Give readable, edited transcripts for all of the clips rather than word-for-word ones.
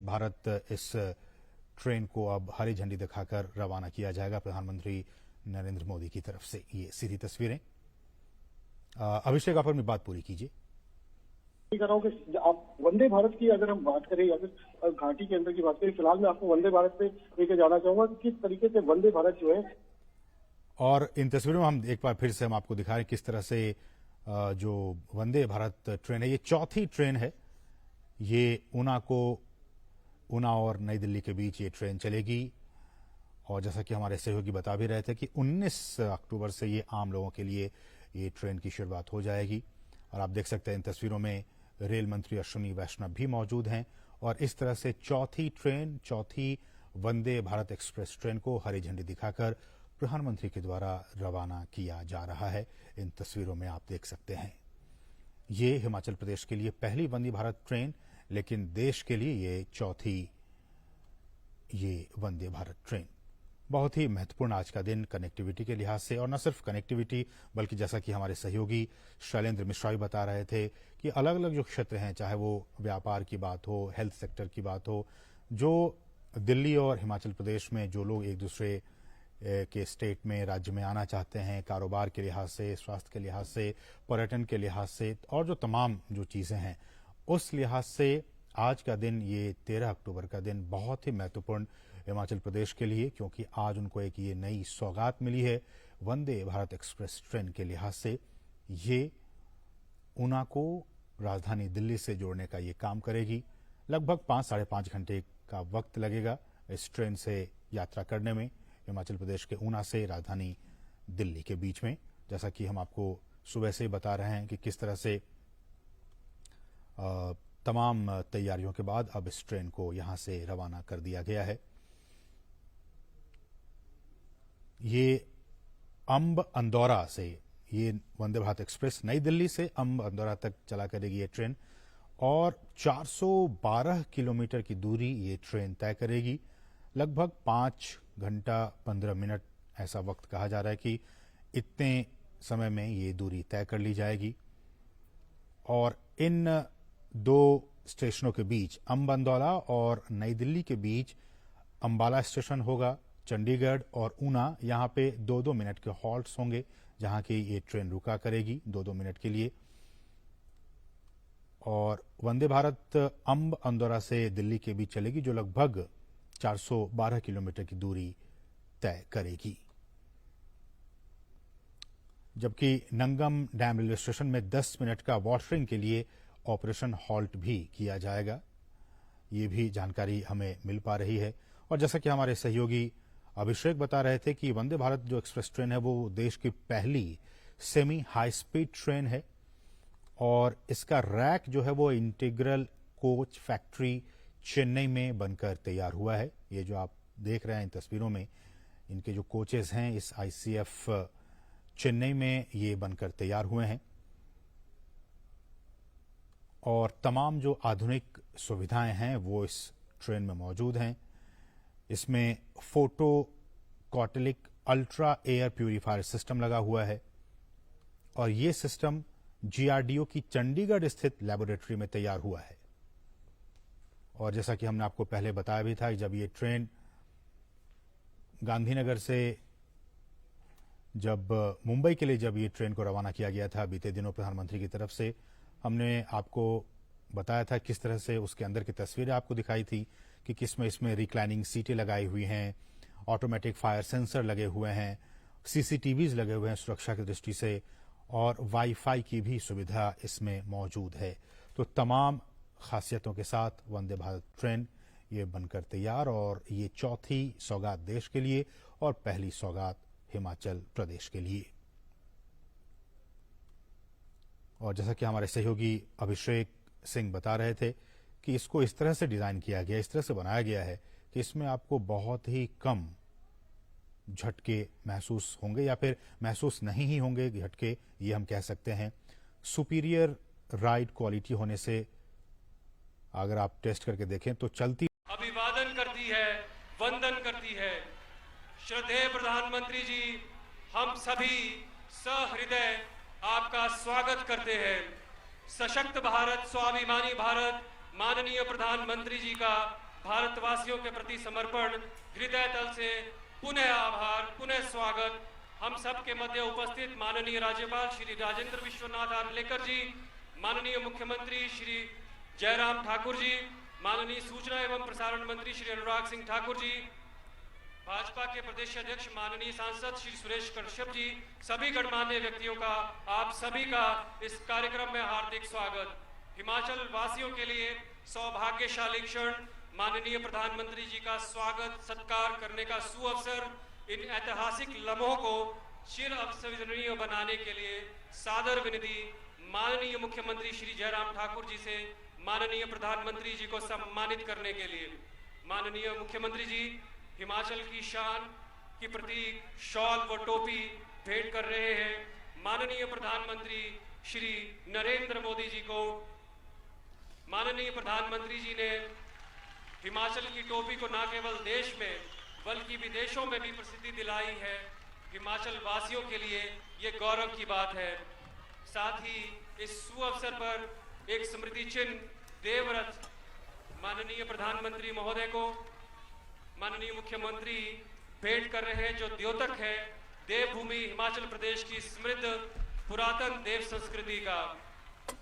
भारत इस ट्रेन को अब हरी झंडी दिखाकर रवाना किया जाएगा प्रधानमंत्री नरेंद्र मोदी की तरफ से। ये सीधी तस्वीरें। अभिषेक, आप अपनी बात पूरी कीजिए। कर रहा हूँ कि आप वंदे भारत की अगर हम बात करें या फिर घाटी के अंदर की बात करें, फिलहाल मैं आपको वंदे भारत पे लेकर जाना चाहूंगा कि किस तरीके से वंदे भारत जो है, और इन तस्वीरों में हम एक बार फिर से हम आपको दिखा रहे हैं किस तरह से जो वंदे भारत ट्रेन है, ये चौथी ट्रेन है। ये ऊना और नई दिल्ली के बीच ये ट्रेन चलेगी। और जैसा कि हमारे सहयोगी बता भी रहे थे कि 19 अक्टूबर से ये आम लोगों के लिए ये ट्रेन की शुरुआत हो जाएगी। और आप देख सकते हैं इन तस्वीरों में रेल मंत्री अश्विनी वैष्णव भी मौजूद हैं। और इस तरह से चौथी वंदे भारत एक्सप्रेस ट्रेन को हरी झंडी दिखाकर प्रधानमंत्री के द्वारा रवाना किया जा रहा है। इन तस्वीरों में आप देख सकते हैं ये हिमाचल प्रदेश के लिए पहली वंदे भारत ट्रेन, लेकिन देश के लिए ये चौथी ये वंदे भारत ट्रेन। बहुत ही महत्वपूर्ण आज का दिन कनेक्टिविटी के लिहाज से, और न सिर्फ कनेक्टिविटी बल्कि जैसा कि हमारे सहयोगी शैलेंद्र मिश्रा भी बता रहे थे कि अलग अलग जो क्षेत्र हैं, चाहे वो व्यापार की बात हो, हेल्थ सेक्टर की बात हो, जो दिल्ली और हिमाचल प्रदेश में जो लोग एक दूसरे के स्टेट में, राज्य में आना चाहते हैं, कारोबार के लिहाज से, स्वास्थ्य के लिहाज से, पर्यटन के लिहाज से, और जो तमाम जो चीज़ें हैं उस लिहाज से आज का दिन, ये 13 अक्टूबर का दिन बहुत ही महत्वपूर्ण हिमाचल प्रदेश के लिए, क्योंकि आज उनको एक ये नई सौगात मिली है वंदे भारत एक्सप्रेस ट्रेन के लिहाज से। ये ऊना को राजधानी दिल्ली से जोड़ने का ये काम करेगी। लगभग 5-5.5 घंटे का वक्त लगेगा इस ट्रेन से यात्रा करने में हिमाचल प्रदेश के ऊना से राजधानी दिल्ली के बीच में। जैसा कि हम आपको सुबह से बता रहे हैं कि किस तरह से तमाम तैयारियों के बाद अब इस ट्रेन को यहां से रवाना कर दिया गया है। ये अंब अंदौरा से, ये वंदे भारत एक्सप्रेस नई दिल्ली से अंब अंदौरा तक चला करेगी ये ट्रेन, और 412 किलोमीटर की दूरी ये ट्रेन तय करेगी। लगभग 5 घंटा 15 मिनट ऐसा वक्त कहा जा रहा है कि इतने समय में ये दूरी तय कर ली जाएगी। और इन दो स्टेशनों के बीच, अंब अंदौरा और नई दिल्ली के बीच अंबाला स्टेशन होगा, चंडीगढ़ और ऊना, यहाँ पे 2-2 मिनट के हॉल्ट्स होंगे जहाँ की ये ट्रेन रुका करेगी 2-2 मिनट के लिए। और वंदे भारत अंब अंदौरा से दिल्ली के बीच चलेगी, जो लगभग 412 किलोमीटर की दूरी तय करेगी। जबकि नंगम डैम रेलवे स्टेशन में 10 मिनट का वॉशरिंग के लिए ऑपरेशन हॉल्ट भी किया जाएगा। ये भी जानकारी हमें मिल पा रही है। और जैसा कि हमारे सहयोगी अभिषेक बता रहे थे कि वंदे भारत जो एक्सप्रेस ट्रेन है वो देश की पहली सेमी हाई स्पीड ट्रेन है। और इसका रैक जो है वो इंटीग्रल कोच फैक्ट्री चेन्नई में बनकर तैयार हुआ है। ये जो आप देख रहे हैं इन तस्वीरों में, इनके जो कोचेस हैं इस आईसीएफ चेन्नई में ये बनकर तैयार हुए हैं। और तमाम जो आधुनिक सुविधाएं हैं वो इस ट्रेन में मौजूद हैं। इसमें photocatalytic ultra air purifier system लगा हुआ है, और ये सिस्टम जीआरडीओ की चंडीगढ़ स्थित लेबोरेटरी में तैयार हुआ है। और जैसा कि हमने आपको पहले बताया भी था, जब ये ट्रेन गांधीनगर से जब मुंबई के लिए जब ये ट्रेन को रवाना किया गया था बीते दिनों प्रधानमंत्री की तरफ से, हमने आपको बताया था किस तरह से उसके अंदर की तस्वीरें आपको दिखाई थी कि किसमें इसमें रिक्लाइनिंग सीटें लगाई हुई हैं, ऑटोमेटिक फायर सेंसर लगे हुए हैं, सीसीटीवीज लगे हुए हैं सुरक्षा की दृष्टि से, और वाईफाई की भी सुविधा इसमें मौजूद है। तो तमाम खासियतों के साथ वंदे भारत ट्रेन ये बनकर तैयार, और ये चौथी सौगात देश के लिए और पहली सौगात हिमाचल प्रदेश के लिए। और जैसा कि हमारे सहयोगी अभिषेक सिंह बता रहे थे कि इसको इस तरह से डिजाइन किया गया, इस तरह से बनाया गया है कि इसमें आपको बहुत ही कम झटके महसूस होंगे, या फिर महसूस नहीं ही होंगे झटके, ये हम कह सकते हैं। सुपीरियर राइड क्वालिटी होने से अगर आप टेस्ट करके देखें तो चलती अभिवादन करती है, वंदन करती है। श्रद्धेय प्रधानमंत्री जी, हम सभी सहृदय आपका स्वागत करते हैं। सशक्त भारत, स्वाभिमानी भारत, माननीय प्रधानमंत्री जी का भारतवासियों के प्रति समर्पण, हृदय तल से पुनः आभार, पुनः स्वागत। हम सब के मध्य उपस्थित माननीय राज्यपाल श्री राजेंद्र विश्वनाथ आर्लेकर जी, माननीय मुख्यमंत्री श्री जयराम ठाकुर जी, माननीय सूचना एवं प्रसारण मंत्री श्री अनुराग सिंह ठाकुर जी, भाजपा के प्रदेश अध्यक्ष माननीय सांसद श्री सुरेश कश्यप जी, सभी गणमान्य व्यक्तियों का, आप सभी का इस कार्यक्रम में हार्दिक स्वागत। हिमाचल वासियों के लिए सौभाग्यशाली क्षण, माननीय प्रधानमंत्री जी का स्वागत सत्कार करने का सुअवसर। इन ऐतिहासिक लम्हों को चिर अविस्मरणीय बनाने के लिए सादर विनती माननीय मुख्यमंत्री श्री जयराम ठाकुर जी से माननीय प्रधानमंत्री जी को सम्मानित करने के लिए। माननीय मुख्यमंत्री जी हिमाचल की शान की प्रतीक शॉल व टोपी भेंट कर रहे हैं। माननीय प्रधानमंत्री श्री नरेंद्र मोदी जी को, माननीय प्रधानमंत्री जी ने हिमाचल की टोपी को न केवल देश में बल्कि विदेशों में भी प्रसिद्धि दिलाई है। हिमाचल वासियों के लिए ये गौरव की बात है। साथ ही इस सुअवसर पर एक स्मृति चिन्ह देवरथ माननीय प्रधानमंत्री महोदय को माननीय मुख्यमंत्री भेंट कर रहे हैं, जो द्योतक है देवभूमि हिमाचल प्रदेश की समृद्ध पुरातन देव संस्कृति का।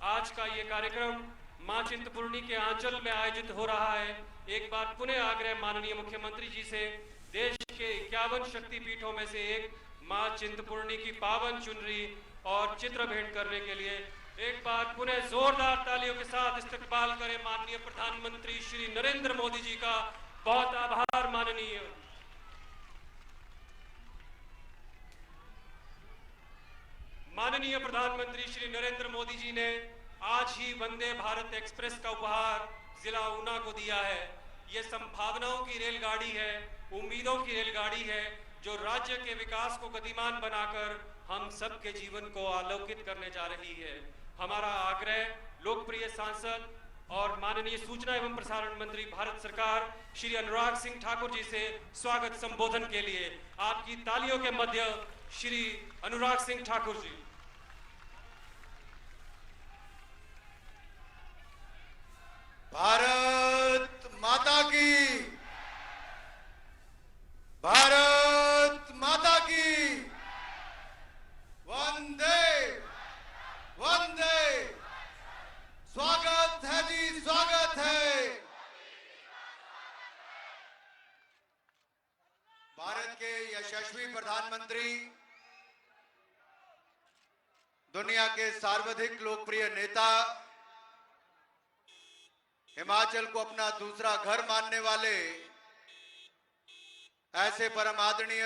आज का ये कार्यक्रम मां चिंतपूर्णी के आंचल में आयोजित हो रहा है। एक बार पुनः आग्रह माननीय मुख्यमंत्री जी से, देश के 51 शक्ति पीठों में से एक मां चिंतपूर्णी की पावन चुनरी और चित्र भेंट करने के लिए एक बार पुनः जोरदार तालियों के साथ इस्तकबाल करें माननीय प्रधानमंत्री श्री नरेंद्र मोदी जी का। बहुत आभार माननीय। माननीय प्रधानमंत्री श्री नरेंद्र मोदी जी ने आज ही वंदे भारत एक्सप्रेस का उपहार जिला ऊना को दिया है। ये संभावनाओं की रेलगाड़ी है, उम्मीदों की रेलगाड़ी है, जो राज्य के विकास को गतिमान बनाकर हम सबके जीवन को आलोकित करने जा रही है। हमारा आग्रह लोकप्रिय सांसद और माननीय सूचना एवं प्रसारण मंत्री भारत सरकार श्री अनुराग सिंह ठाकुर जी से स्वागत संबोधन के लिए। आपकी तालियों के मध्य श्री अनुराग सिंह ठाकुर जी। भारत माता की, भारत माता की, वंदे वंदे। स्वागत है जी, स्वागत है। भारत के यशस्वी प्रधानमंत्री, दुनिया के सर्वाधिक लोकप्रिय नेता, हिमाचल को अपना दूसरा घर मानने वाले ऐसे परम आदरणीय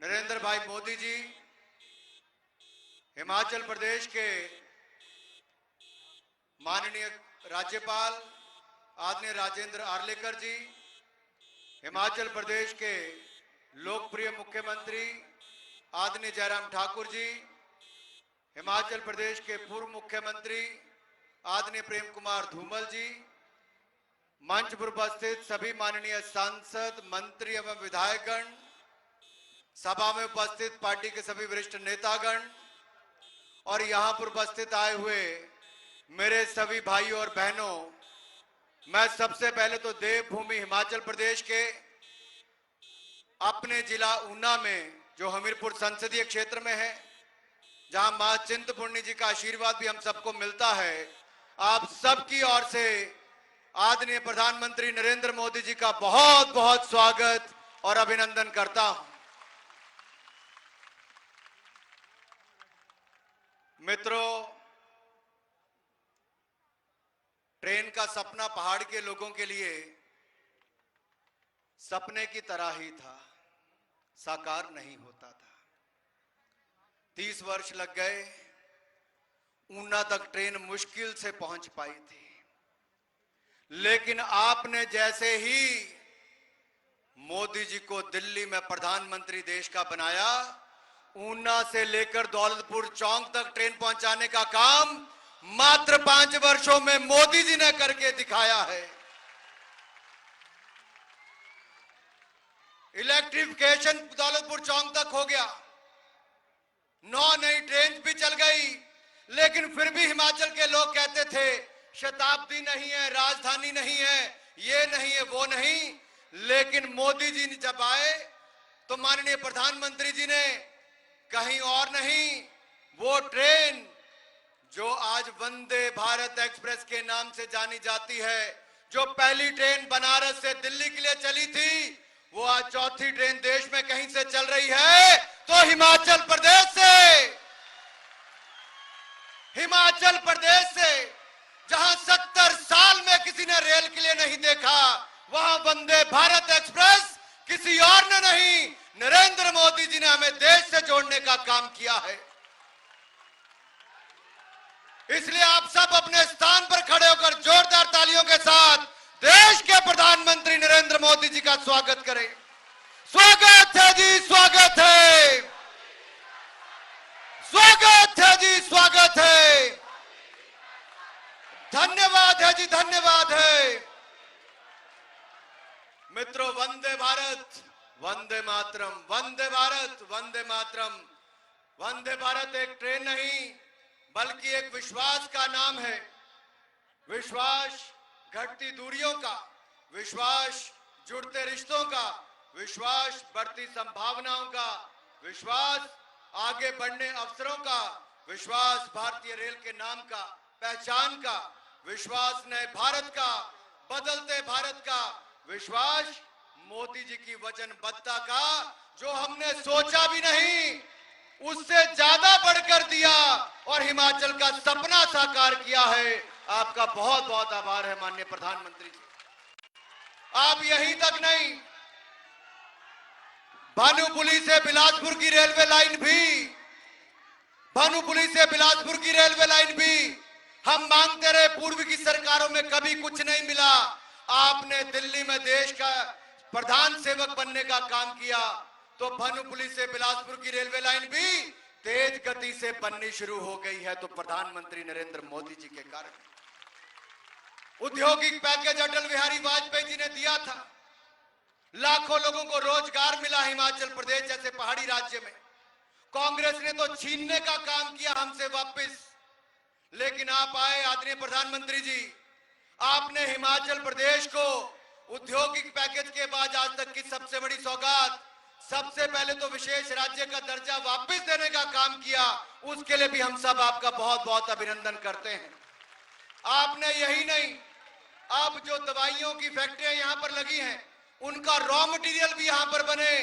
नरेंद्र भाई मोदी जी, हिमाचल प्रदेश के माननीय राज्यपाल आदरणीय राजेंद्र आर्लेकर जी, हिमाचल प्रदेश के लोकप्रिय मुख्यमंत्री आदरणीय जयराम ठाकुर जी, हिमाचल प्रदेश के पूर्व मुख्यमंत्री आदरणीय प्रेम कुमार धूमल जी, मंच पर उपस्थित सभी माननीय सांसद, मंत्री एवं विधायकगण, सभा में उपस्थित पार्टी के सभी वरिष्ठ नेतागण और यहां पर उपस्थित आए हुए मेरे सभी भाइयों और बहनों, मैं सबसे पहले तो देवभूमि हिमाचल प्रदेश के अपने जिला ऊना में, जो हमीरपुर संसदीय क्षेत्र में है, जहां मां चिंतपूर्णी जी का आशीर्वाद भी हम सबको मिलता है, आप सबकी ओर से आदरणीय प्रधानमंत्री नरेंद्र मोदी जी का बहुत बहुत स्वागत और अभिनंदन करता हूं। मित्रों, ट्रेन का सपना पहाड़ के लोगों के लिए सपने की तरह ही था, साकार नहीं होता था। 30 वर्ष लग गए, ऊना तक ट्रेन मुश्किल से पहुंच पाई थी, लेकिन आपने जैसे ही मोदी जी को दिल्ली में प्रधानमंत्री देश का बनाया, ऊना से लेकर दौलतपुर चौक तक ट्रेन पहुंचाने का काम मात्र 5 वर्षों में मोदी जी ने करके दिखाया है। इलेक्ट्रिफिकेशन दौलतपुर चौक तक हो गया, 9 नई ट्रेन भी चल गई, लेकिन फिर भी हिमाचल के लोग कहते थे शताब्दी नहीं है, राजधानी नहीं है, ये नहीं है, वो नहीं, लेकिन मोदी जी जब आए तो माननीय प्रधानमंत्री जी ने कहीं और नहीं, वो ट्रेन जो आज वंदे भारत एक्सप्रेस के नाम से जानी जाती है, जो पहली ट्रेन बनारस से दिल्ली के लिए चली थी, वो आज चौथी ट्रेन देश में कहीं से चल रही है तो हिमाचल प्रदेश से। हिमाचल प्रदेश से, जहां 70 साल में किसी ने रेल के लिए नहीं देखा, वहां वंदे भारत एक्सप्रेस किसी और ने नहीं, नरेंद्र मोदी जी ने हमें देश से जोड़ने का काम किया है। इसलिए आप सब अपने स्थान पर खड़े होकर जोरदार तालियों के साथ देश के प्रधानमंत्री नरेंद्र मोदी जी का स्वागत करें। स्वागत है जी, स्वागत है, स्वागत है जी, स्वागत है, धन्यवाद है जी, धन्यवाद है। मित्रों, वंदे भारत, वंदे मातरम, वंदे भारत, वंदे मातरम। वंदे भारत एक ट्रेन नहीं बल्कि एक विश्वास का नाम है। विश्वास घटती दूरियों का, विश्वास जुड़ते रिश्तों का, विश्वास बढ़ती संभावनाओं का, विश्वास आगे बढ़ने अवसरों का, विश्वास भारतीय रेल के नाम का, पहचान का, विश्वास नए भारत का, बदलते भारत का, विश्वास मोदी जी की वचनबद्धता का, जो हमने सोचा भी नहीं उससे ज्यादा बढ़कर दिया और हिमाचल का सपना साकार किया है। आपका बहुत बहुत आभार है माननीय प्रधानमंत्री जी। आप यहीं तक नहीं, भानुपुली से बिलासपुर की रेलवे लाइन भी, भानुपुली से बिलासपुर की रेलवे लाइन भी हम मांगते रहे, पूर्व की सरकारों में कभी कुछ नहीं मिला। आपने दिल्ली में देश का प्रधान सेवक बनने का काम किया तो भानुपुली से बिलासपुर की रेलवे लाइन भी तेज गति से बननी शुरू हो गई है, तो प्रधानमंत्री नरेंद्र मोदी जी के कारण। औद्योगिक पैकेज अटल बिहारी वाजपेयी जी ने दिया था, लाखों लोगों को रोजगार मिला हिमाचल प्रदेश जैसे पहाड़ी राज्य में। कांग्रेस ने तो छीनने का काम किया हमसे वापस, लेकिन आप आए आदरणीय प्रधानमंत्री जी, आपने हिमाचल प्रदेश को औद्योगिक पैकेज के बाद आज तक की सबसे बड़ी सौगात, सबसे पहले तो विशेष राज्य का दर्जा वापस देने का काम किया। उसके लिए भी हम सब आपका बहुत बहुत अभिनंदन करते हैं। आपने यही नहीं, अब जो दवाइयों की फैक्ट्रियां यहां पर लगी हैं, उनका रॉ मटेरियल भी यहां पर बने,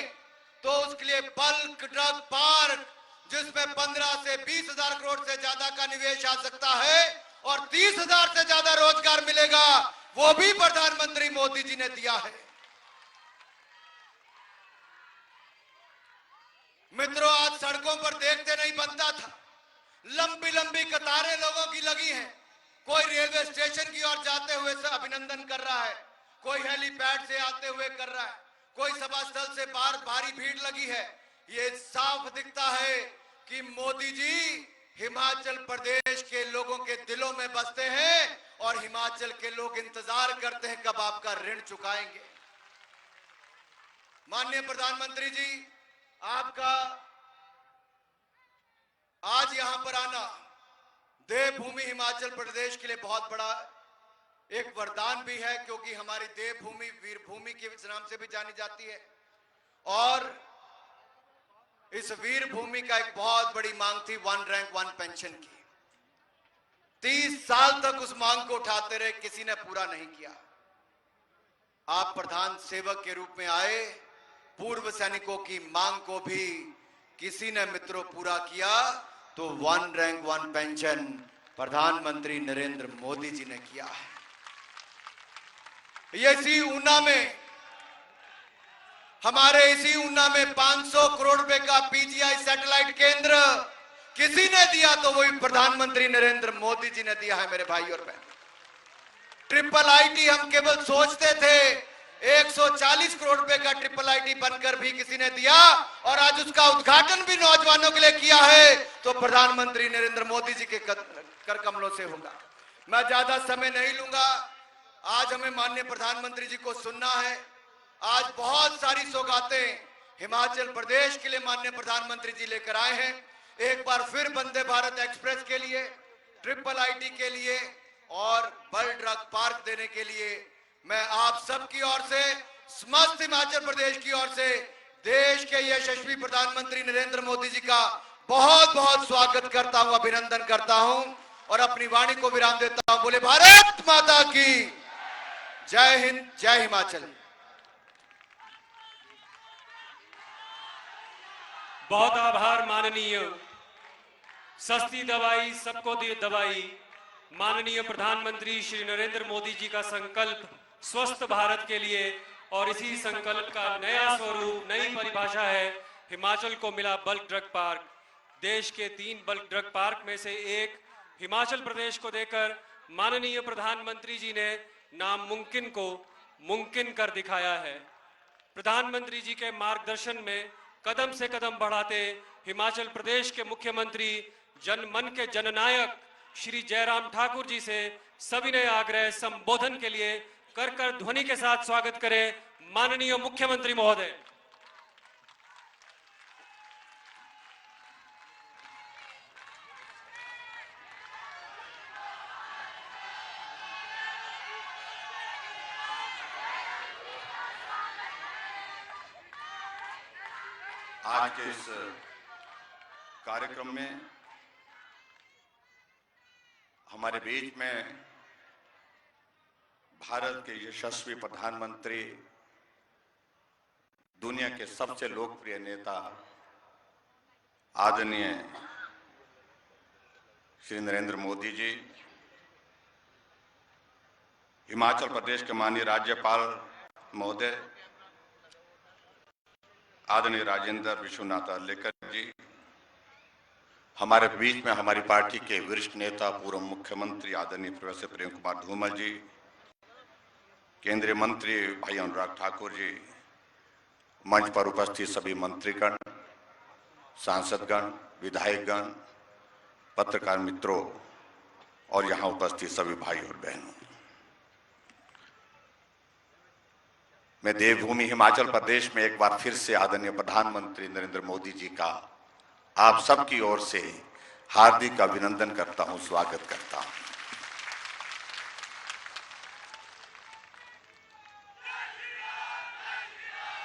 तो उसके लिए बल्क ड्रग पार्क, जिसमें 15 से 20 हजार करोड़ से ज्यादा का निवेश आ सकता है और 30,000 से ज्यादा रोजगार मिलेगा, वो भी प्रधानमंत्री मोदी जी ने दिया है। मित्रों, आज सड़कों पर देखते नहीं बनता था, लंबी लंबी कतारें लोगों की लगी हैं। कोई रेलवे स्टेशन की ओर जाते हुए से अभिनंदन कर रहा है, कोई हेलीपैड से आते हुए कर रहा है, कोई सभा स्थल से बाहर भारी भीड़ लगी है। ये साफ दिखता है कि मोदी जी हिमाचल प्रदेश के लोगों के दिलों में बसते हैं और हिमाचल के लोग इंतजार करते हैं कब आपका ऋण चुकाएंगे। माननीय प्रधानमंत्री जी, आपका आज यहां पर आना देवभूमि हिमाचल प्रदेश के लिए बहुत बड़ा एक वरदान भी है, क्योंकि हमारी देवभूमि वीरभूमि के नाम से भी जानी जाती है और इस वीरभूमि का एक बहुत बड़ी मांग थी 1 रैंक 1 पेंशन की। 30 साल तक उस मांग को उठाते रहे, किसी ने पूरा नहीं किया। आप प्रधान सेवक के रूप में आए, पूर्व सैनिकों की मांग को भी किसी ने मित्रों पूरा किया, तो 1 रैंक 1 पेंशन प्रधानमंत्री नरेंद्र मोदी जी ने किया है। इसी ऊना में, हमारे इसी ऊना में 500 करोड़ रुपए का पीजीआई सैटेलाइट केंद्र किसी ने दिया तो वही प्रधानमंत्री नरेंद्र मोदी जी ने दिया है। मेरे भाई और बहन, ट्रिपल आईटी हम केवल सोचते थे, 140 करोड़ रुपए का ट्रिपल आईटी बनकर भी किसी ने दिया और आज उसका उद्घाटन भी नौजवानों के लिए किया है, तो प्रधानमंत्री नरेंद्र मोदी जी के कर कमलों से होगा। मैं ज्यादा समय नहीं लूंगा, आज हमें माननीय प्रधानमंत्री जी को सुनना है। आज बहुत सारी सौगातें हिमाचल प्रदेश के लिए माननीय प्रधानमंत्री जी लेकर आए हैं। एक बार फिर वंदे भारत एक्सप्रेस के लिए, ट्रिपल आईटी के लिए और बल्क ड्रग पार्क देने के लिए मैं आप सबकी ओर से, समस्त हिमाचल प्रदेश की ओर से देश के यशस्वी प्रधानमंत्री नरेंद्र मोदी जी का बहुत बहुत स्वागत करता हूं, अभिनंदन करता हूं और अपनी वाणी को विराम देता हूं। बोले भारत माता की जय हिंद, जय हिमाचल। बहुत आभार माननीय सस्ती दवाई सबको दी दवाई माननीय प्रधानमंत्री श्री नरेंद्र मोदी जी का संकल्प स्वस्थ भारत के लिए, और इसी संकल्प का नया स्वरूप, नई परिभाषा है हिमाचल को मिला बल्क ड्रग पार्क। देश के 3 बल्क ड्रग पार्क में से एक हिमाचल प्रदेश को देकर माननीय प्रधानमंत्री जी ने नामुमकिन को मुमकिन कर दिखाया है। प्रधानमंत्री जी के मार्गदर्शन में कदम से कदम बढ़ाते हिमाचल प्रदेश के मुख्यमंत्री, जनमन के जननायक श्री जयराम ठाकुर जी से सविनय आग्रह संबोधन के लिए कर ध्वनि के साथ स्वागत करें माननीय मुख्यमंत्री महोदय। आज के इस कार्यक्रम में हमारे बीच में भारत के यशस्वी प्रधानमंत्री, दुनिया के सबसे लोकप्रिय नेता आदरणीय श्री नरेंद्र मोदी जी, हिमाचल प्रदेश के माननीय राज्यपाल महोदय आदरणीय राजेंद्र विश्वनाथ आर्लेकर जी, हमारे बीच में हमारी पार्टी के वरिष्ठ नेता पूर्व मुख्यमंत्री आदरणीय प्रोफेसर प्रेम कुमार धूमल जी, केंद्रीय मंत्री भाई अनुराग ठाकुर जी, मंच पर उपस्थित सभी मंत्रीगण, सांसदगण, विधायकगण, पत्रकार मित्रों और यहाँ उपस्थित सभी भाई और बहनों, मैं देवभूमि हिमाचल प्रदेश में एक बार फिर से आदरणीय प्रधानमंत्री नरेंद्र मोदी जी का आप सबकी ओर से हार्दिक अभिनंदन करता हूं, स्वागत करता हूं।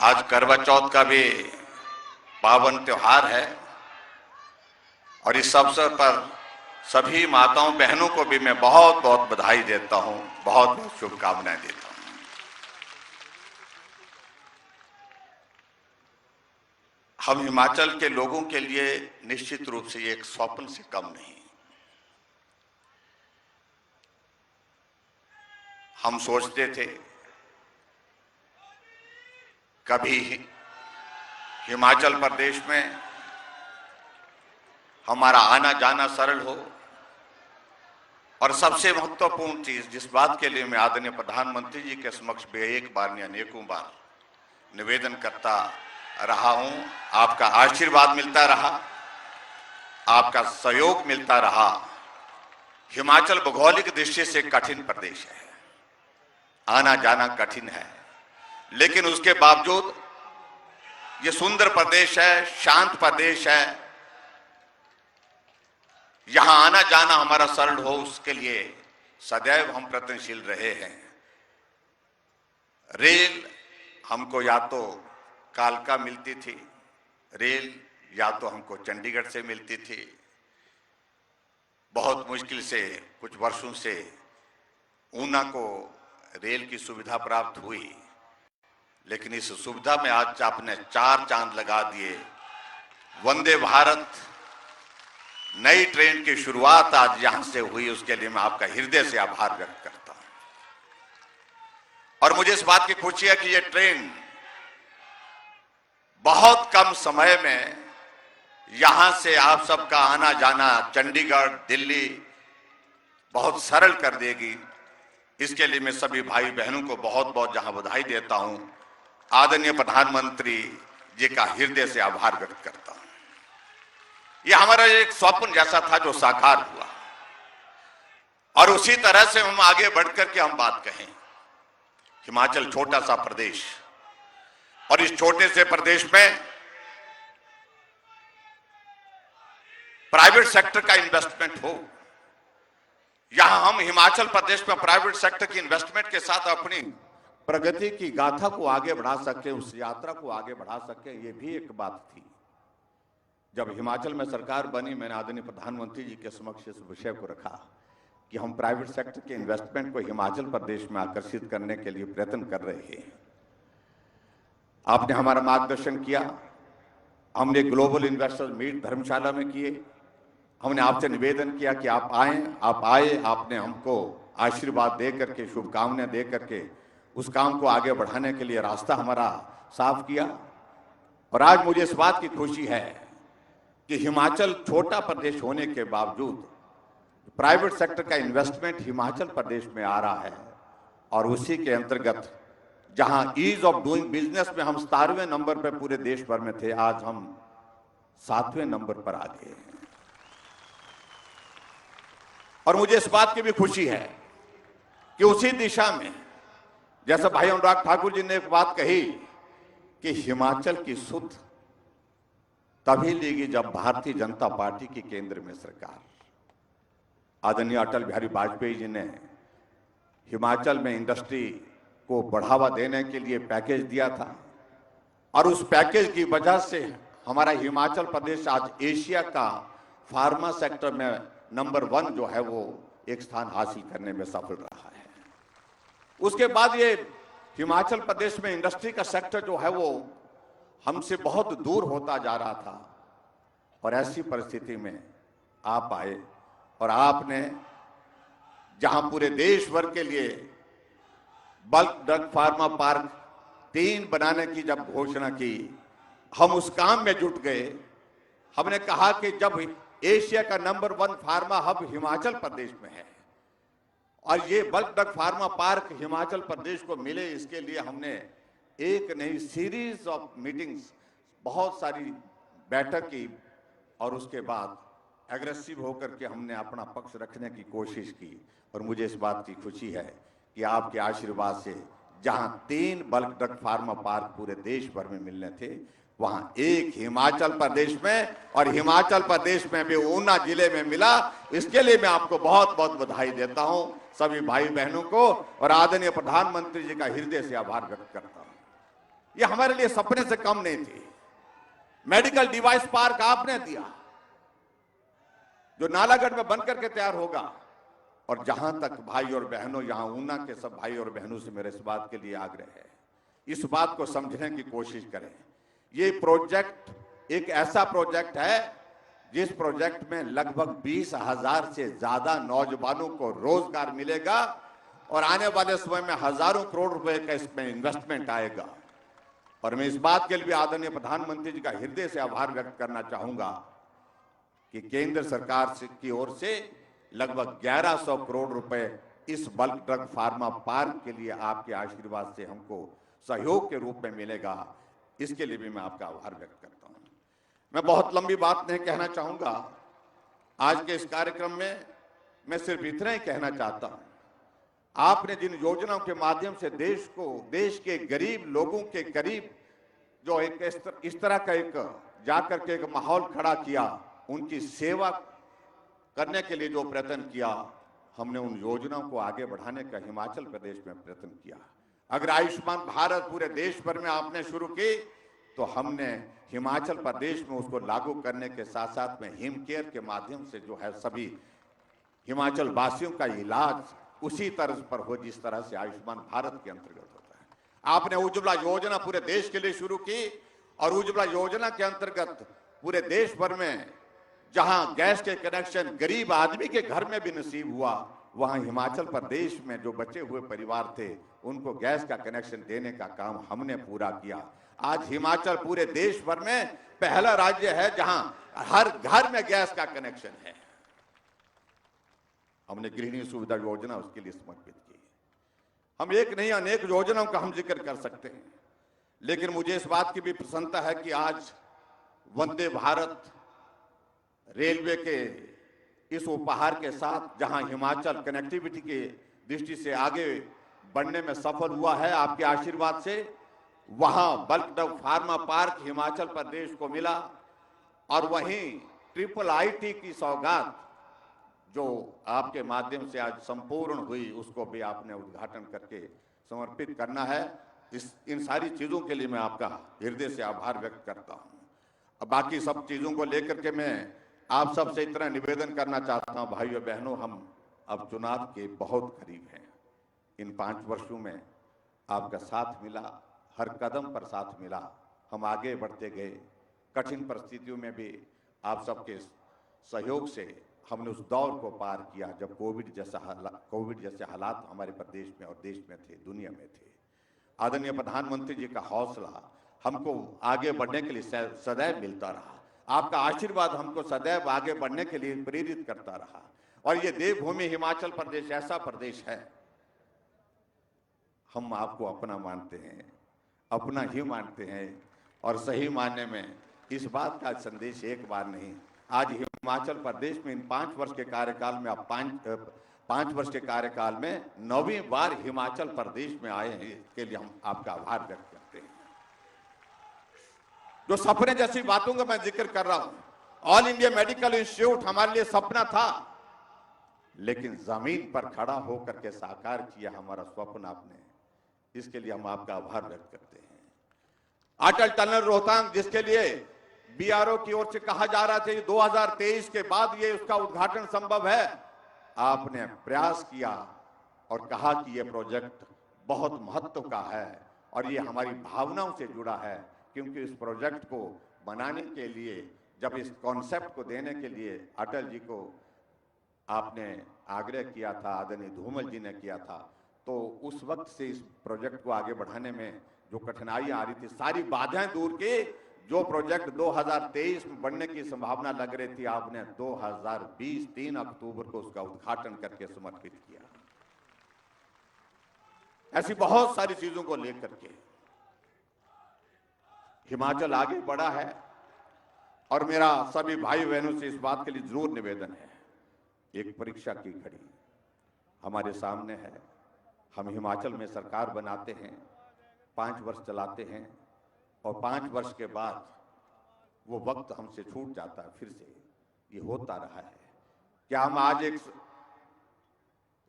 आज करवा चौथ का भी पावन त्योहार है और इस अवसर पर सभी माताओं बहनों को भी मैं बहुत बहुत बधाई देता हूं, बहुत बहुत शुभकामनाएं देता हूं। हम हिमाचल के लोगों के लिए निश्चित रूप से ये एक स्वप्न से कम नहीं। हम सोचते थे कभी हिमाचल प्रदेश में हमारा आना जाना सरल हो, और सबसे महत्वपूर्ण चीज जिस बात के लिए मैं आदरणीय प्रधानमंत्री जी के समक्ष एक बार नहीं अनेकों बार निवेदन करता रहा हूं, आपका आशीर्वाद मिलता रहा, आपका सहयोग मिलता रहा। हिमाचल भौगोलिक दृष्टि से कठिन प्रदेश है, आना जाना कठिन है, लेकिन उसके बावजूद ये सुंदर प्रदेश है, शांत प्रदेश है। यहां आना जाना हमारा सरल हो, उसके लिए सदैव हम प्रयत्नशील रहे हैं। रेल हमको या तो कालका मिलती थी, रेल या तो हमको चंडीगढ़ से मिलती थी। बहुत मुश्किल से कुछ वर्षों से ऊना को रेल की सुविधा प्राप्त हुई, लेकिन इस सुविधा में आज आपने 4 चांद लगा दिए। वंदे भारत नई ट्रेन की शुरुआत आज यहां से हुई, उसके लिए मैं आपका हृदय से आभार व्यक्त करता हूं। और मुझे इस बात की खुशी है कि यह ट्रेन बहुत कम समय में यहां से आप सबका आना जाना चंडीगढ़, दिल्ली बहुत सरल कर देगी। इसके लिए मैं सभी भाई बहनों को बहुत बहुत जहां बधाई देता हूं, आदरणीय प्रधानमंत्री जी का हृदय से आभार व्यक्त करता हूं। यह हमारा एक स्वप्न जैसा था जो साकार हुआ, और उसी तरह से हम आगे बढ़कर के हम बात कहें। हिमाचल छोटा सा प्रदेश, और इस छोटे से प्रदेश में प्राइवेट सेक्टर का इन्वेस्टमेंट हो। यहां हम हिमाचल प्रदेश में प्राइवेट सेक्टर की इन्वेस्टमेंट के साथ अपनी प्रगति की गाथा को आगे बढ़ा सके, उस यात्रा को आगे बढ़ा सके, ये भी एक बात थी। जब हिमाचल में सरकार बनी, मैंने आदरणीय प्रधानमंत्री जी के समक्ष इस विषय को रखा कि हम प्राइवेट सेक्टर के इन्वेस्टमेंट को हिमाचल प्रदेश में आकर्षित करने के लिए प्रयत्न कर रहे हैं। आपने हमारा मार्गदर्शन किया, हमने ग्लोबल इन्वेस्टर्स मीट धर्मशाला में किए, हमने आपसे निवेदन किया कि आप आए, आपने हमको आशीर्वाद दे करके, शुभकामनाएं दे करके उस काम को आगे बढ़ाने के लिए रास्ता हमारा साफ किया। और आज मुझे इस बात की खुशी है कि हिमाचल छोटा प्रदेश होने के बावजूद प्राइवेट सेक्टर का इन्वेस्टमेंट हिमाचल प्रदेश में आ रहा है, और उसी के अंतर्गत जहां ईज ऑफ डूइंग बिजनेस में हम 17वें नंबर पर पूरे देश भर में थे, आज हम 7वें नंबर पर आ गए। और मुझे इस बात की भी खुशी है कि उसी दिशा में, जैसा भाई अनुराग ठाकुर जी ने एक बात कही कि हिमाचल की सुध तभी लेगी जब भारतीय जनता पार्टी की केंद्र में सरकार। आदरणीय अटल बिहारी वाजपेयी जी ने हिमाचल में इंडस्ट्री को बढ़ावा देने के लिए पैकेज दिया था, और उस पैकेज की वजह से हमारा हिमाचल प्रदेश आज एशिया का फार्मा सेक्टर में नंबर 1 जो है वो एक स्थान हासिल करने में सफल रहा है। उसके बाद ये हिमाचल प्रदेश में इंडस्ट्री का सेक्टर जो है वो हमसे बहुत दूर होता जा रहा था, और ऐसी परिस्थिति में आप आए और आपने जहां पूरे देश भर के लिए बल्क ड्रग फार्मा पार्क 3 बनाने की जब घोषणा की, हम उस काम में जुट गए। हमने कहा कि जब एशिया का number 1 pharma hub Himachal Pradesh में है और ये bulk drug pharma park Himachal Pradesh को मिले, इसके लिए हमने एक नहीं सीरीज ऑफ मीटिंग्स, बहुत सारी बैठक की, और उसके बाद एग्रेसिव होकर के हमने अपना पक्ष रखने की कोशिश की। और मुझे इस बात की खुशी है कि आपके आशीर्वाद से जहां 3 बल्क ड्रग फार्मा पार्क पूरे देश भर में मिलने थे, वहां एक हिमाचल प्रदेश में, और हिमाचल प्रदेश में भी ऊना जिले में मिला। इसके लिए मैं आपको बहुत बहुत बधाई देता हूं, सभी भाई बहनों को, और आदरणीय प्रधानमंत्री जी का हृदय से आभार व्यक्त करता हूं। ये हमारे लिए सपने से कम नहीं थी। मेडिकल डिवाइस पार्क आपने दिया, जो नालागढ़ में बनकर के तैयार होगा। और जहां तक भाई और बहनों, यहां ऊना के सब भाई और बहनों से मेरे इस बात के लिए आग्रह है, इस बात को समझने की कोशिश करें। ये प्रोजेक्ट एक ऐसा प्रोजेक्ट है जिस प्रोजेक्ट में लगभग 20,000 से ज्यादा नौजवानों को रोजगार मिलेगा, और आने वाले समय में हजारों करोड़ रुपए का इसमें इन्वेस्टमेंट आएगा। और मैं इस बात के लिए आदरणीय प्रधानमंत्री जी का हृदय से आभार व्यक्त करना चाहूंगा कि केंद्र सरकार की ओर से लगभग 1100 करोड़ रुपए इस बल्क ड्रग फार्मा पार्क के लिए आपके आशीर्वाद से हमको सहयोग के रूप में मिलेगा। इसके लिए भी मैं आपका आभार व्यक्त करता हूं। मैं बहुत लंबी बात नहीं कहना चाहूंगा आज के इस कार्यक्रम में, मैं सिर्फ इतना ही कहना चाहता हूं, आपने जिन योजनाओं के माध्यम से देश को, देश के गरीब लोगों के करीब जो एक इस तरह का एक जाकर के एक माहौल खड़ा किया, उनकी सेवा करने के लिए जो प्रयत्न किया, हमने उन योजनाओं को आगे बढ़ाने का हिमाचल प्रदेश में प्रयत्न किया। अगर आयुष्मान भारत पूरे देश भर में आपने शुरू की, तो हमने हिमाचल प्रदेश में उसको लागू करने के साथ साथ में हिम केयर के माध्यम से जो है सभी हिमाचल वासियों का इलाज उसी तर्ज पर हो जिस तरह से आयुष्मान भारत के अंतर्गत होता है। आपने उज्ज्वला योजना पूरे देश के लिए शुरू की, और उज्ज्वला योजना के अंतर्गत पूरे देश भर में जहां गैस के कनेक्शन गरीब आदमी के घर में भी नसीब हुआ, वहां हिमाचल प्रदेश में जो बचे हुए परिवार थे उनको गैस का कनेक्शन देने का काम हमने पूरा किया। आज हिमाचल पूरे देश भर में पहला राज्य है जहां हर घर में गैस का कनेक्शन है। हमने गृहिणी सुविधा योजना उसके लिए समर्पित की। हम एक नहीं अनेक योजनाओं का हम जिक्र कर सकते हैं, लेकिन मुझे इस बात की भी प्रसन्नता है कि आज वंदे भारत रेलवे के इस उपहार के साथ जहां हिमाचल कनेक्टिविटी की दृष्टि से आगे बढ़ने में सफल हुआ है आपके आशीर्वाद से, वहां bulk drug pharma park Himachal Pradesh को मिला, और वहीं ट्रिपल आईटी की सौगात जो आपके माध्यम से आज संपूर्ण हुई, उसको भी आपने उद्घाटन करके समर्पित करना है। इन सारी चीज़ों के लिए मैं आपका हृदय से आभार व्यक्त करता हूँ। अब बाकी सब चीज़ों को लेकर के मैं आप सबसे इतना निवेदन करना चाहता हूँ, भाइयों बहनों, हम अब चुनाव के बहुत करीब हैं। इन 5 वर्षों में आपका साथ मिला, हर कदम पर साथ मिला, हम आगे बढ़ते गए। कठिन परिस्थितियों में भी आप सबके सहयोग से हमने उस दौर को पार किया जब कोविड जैसे हालात हमारे प्रदेश में और देश में थे, दुनिया में थे। आदरणीय प्रधानमंत्री जी का हौसला हमको आगे बढ़ने के लिए सदैव मिलता रहा। आपका आशीर्वाद हमको सदैव आगे बढ़ने के लिए प्रेरित करता रहा। और ये देवभूमि हिमाचल प्रदेश ऐसा प्रदेश है, हम आपको अपना मानते हैं, अपना ही मानते हैं। और सही मायने में इस बात का संदेश एक बार नहीं, आज हिमाचल प्रदेश में इन 5 वर्ष के कार्यकाल में आप 5 वर्ष के कार्यकाल में 9वीं बार हिमाचल प्रदेश में आए हैं। इसके लिए हम आपका आभार व्यक्त करते हैं। जो सपने जैसी बातों का मैं जिक्र कर रहा हूं, ऑल इंडिया मेडिकल इंस्टीट्यूट हमारे लिए सपना था, लेकिन जमीन पर खड़ा होकर के साकार किया हमारा स्वप्न आपने। इसके लिए हम आपका आभार व्यक्त करते हैं। अटल टनल रोहतांग, जिसके लिए बीआरओ की ओर से कहा जा रहा था 2023 के बाद ये उसका उद्घाटन संभव है, आपने प्रयास किया और कहा कि ये प्रोजेक्ट बहुत महत्व का है और ये हमारी भावनाओं से जुड़ा है, क्योंकि इस प्रोजेक्ट को बनाने के लिए, जब इस कॉन्सेप्ट को देने के लिए अटल जी को आपने आग्रह किया था, आदरणीय धूमल जी ने किया था, तो उस वक्त से इस प्रोजेक्ट को आगे बढ़ाने में जो कठिनाइयां आ रही थी, सारी बाधाएं दूर की। जो प्रोजेक्ट 2023 में बनने की संभावना लग रही थी, आपने 2020 3 अक्टूबर को उसका उद्घाटन करके समर्पित किया। ऐसी बहुत सारी चीजों को लेकर के हिमाचल आगे बढ़ा है। और मेरा सभी भाई बहनों से इस बात के लिए जरूर निवेदन है, एक परीक्षा की घड़ी हमारे सामने है। हम हिमाचल में सरकार बनाते हैं, 5 वर्ष चलाते हैं और 5 वर्ष के बाद वो वक्त हमसे छूट जाता है। फिर से ये होता रहा है। क्या हम आज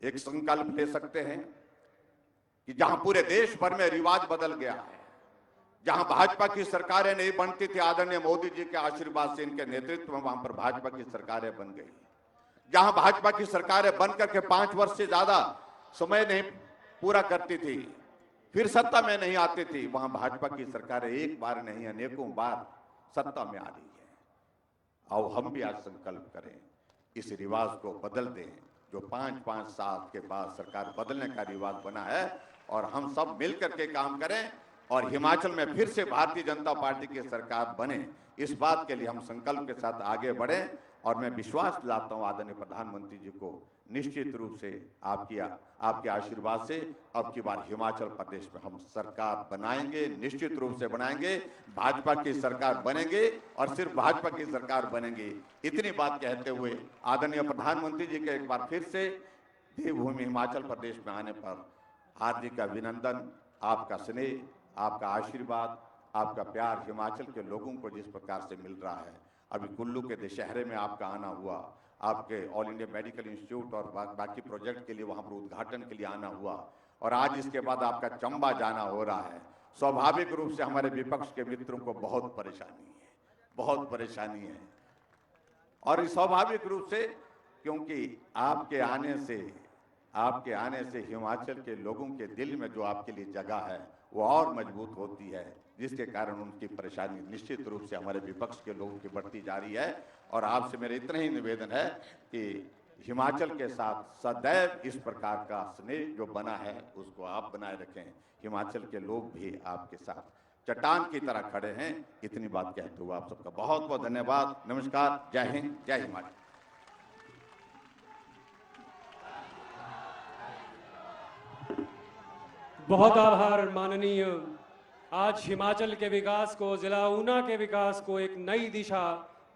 एक संकल्प ले सकते हैं कि जहां पूरे देश भर में रिवाज बदल गया है, जहां भाजपा की सरकारें नहीं बनती थी, आदरणीय मोदी जी के आशीर्वाद से, इनके नेतृत्व में वहां पर भाजपा की सरकारें बन गई। जहां भाजपा की सरकारें बनकर के 5 वर्ष से ज्यादा समय नहीं पूरा करती थी, फिर सत्ता में नहीं आती थी, वहां भाजपा की सरकारें एक बार नहीं अनेकों बार सत्ता में आ रही है। आओ हम भी आज संकल्प करें, इस रिवाज को बदल दें जो 5-5 साल के बाद सरकार बदलने का रिवाज बना है, और हम सब मिलकर के काम करें और हिमाचल में फिर से भारतीय जनता पार्टी की सरकार बने। इस बात के लिए हम संकल्प के साथ आगे बढ़ें। और मैं विश्वास दिलाता हूं आदरणीय प्रधानमंत्री जी को, निश्चित रूप से आपके आशीर्वाद से अब की बार हिमाचल प्रदेश में हम सरकार बनाएंगे, निश्चित रूप से बनाएंगे। भाजपा की सरकार बनेंगे और सिर्फ भाजपा की सरकार बनेंगे। इतनी बात कहते हुए आदरणीय प्रधानमंत्री जी के एक बार फिर से देवभूमि हिमाचल प्रदेश में आने पर हार्दिक अभिनंदन। आपका स्नेह, आपका आशीर्वाद, आपका प्यार हिमाचल के लोगों को जिस प्रकार से मिल रहा है, अभी कुल्लू के दशहरे में आपका आना हुआ, आपके ऑल इंडिया मेडिकल इंस्टीट्यूट और बाकी प्रोजेक्ट के लिए वहां पर उद्घाटन के लिए आना हुआ, और आज इसके बाद आपका चंबा जाना हो रहा है। स्वाभाविक रूप से हमारे विपक्ष के मित्रों को बहुत परेशानी है। और स्वाभाविक रूप से, क्योंकि आपके आने से हिमाचल के लोगों के दिल में जो आपके लिए जगह है वो और मजबूत होती है, जिसके कारण उनकी परेशानी निश्चित रूप से हमारे विपक्ष के लोगों की बढ़ती जा रही है। और आपसे मेरा इतना ही निवेदन है कि हिमाचल के साथ सदैव इस प्रकार का स्नेह जो बना है उसको आप बनाए रखें। हिमाचल के लोग भी आपके साथ चट्टान की तरह खड़े हैं। इतनी बात कहते हुए आप सबका बहुत बहुत धन्यवाद। नमस्कार, जय हिंद, जय हिमाचल। बहुत आभार माननीय। आज हिमाचल के विकास को, जिला ऊना के विकास को एक नई दिशा,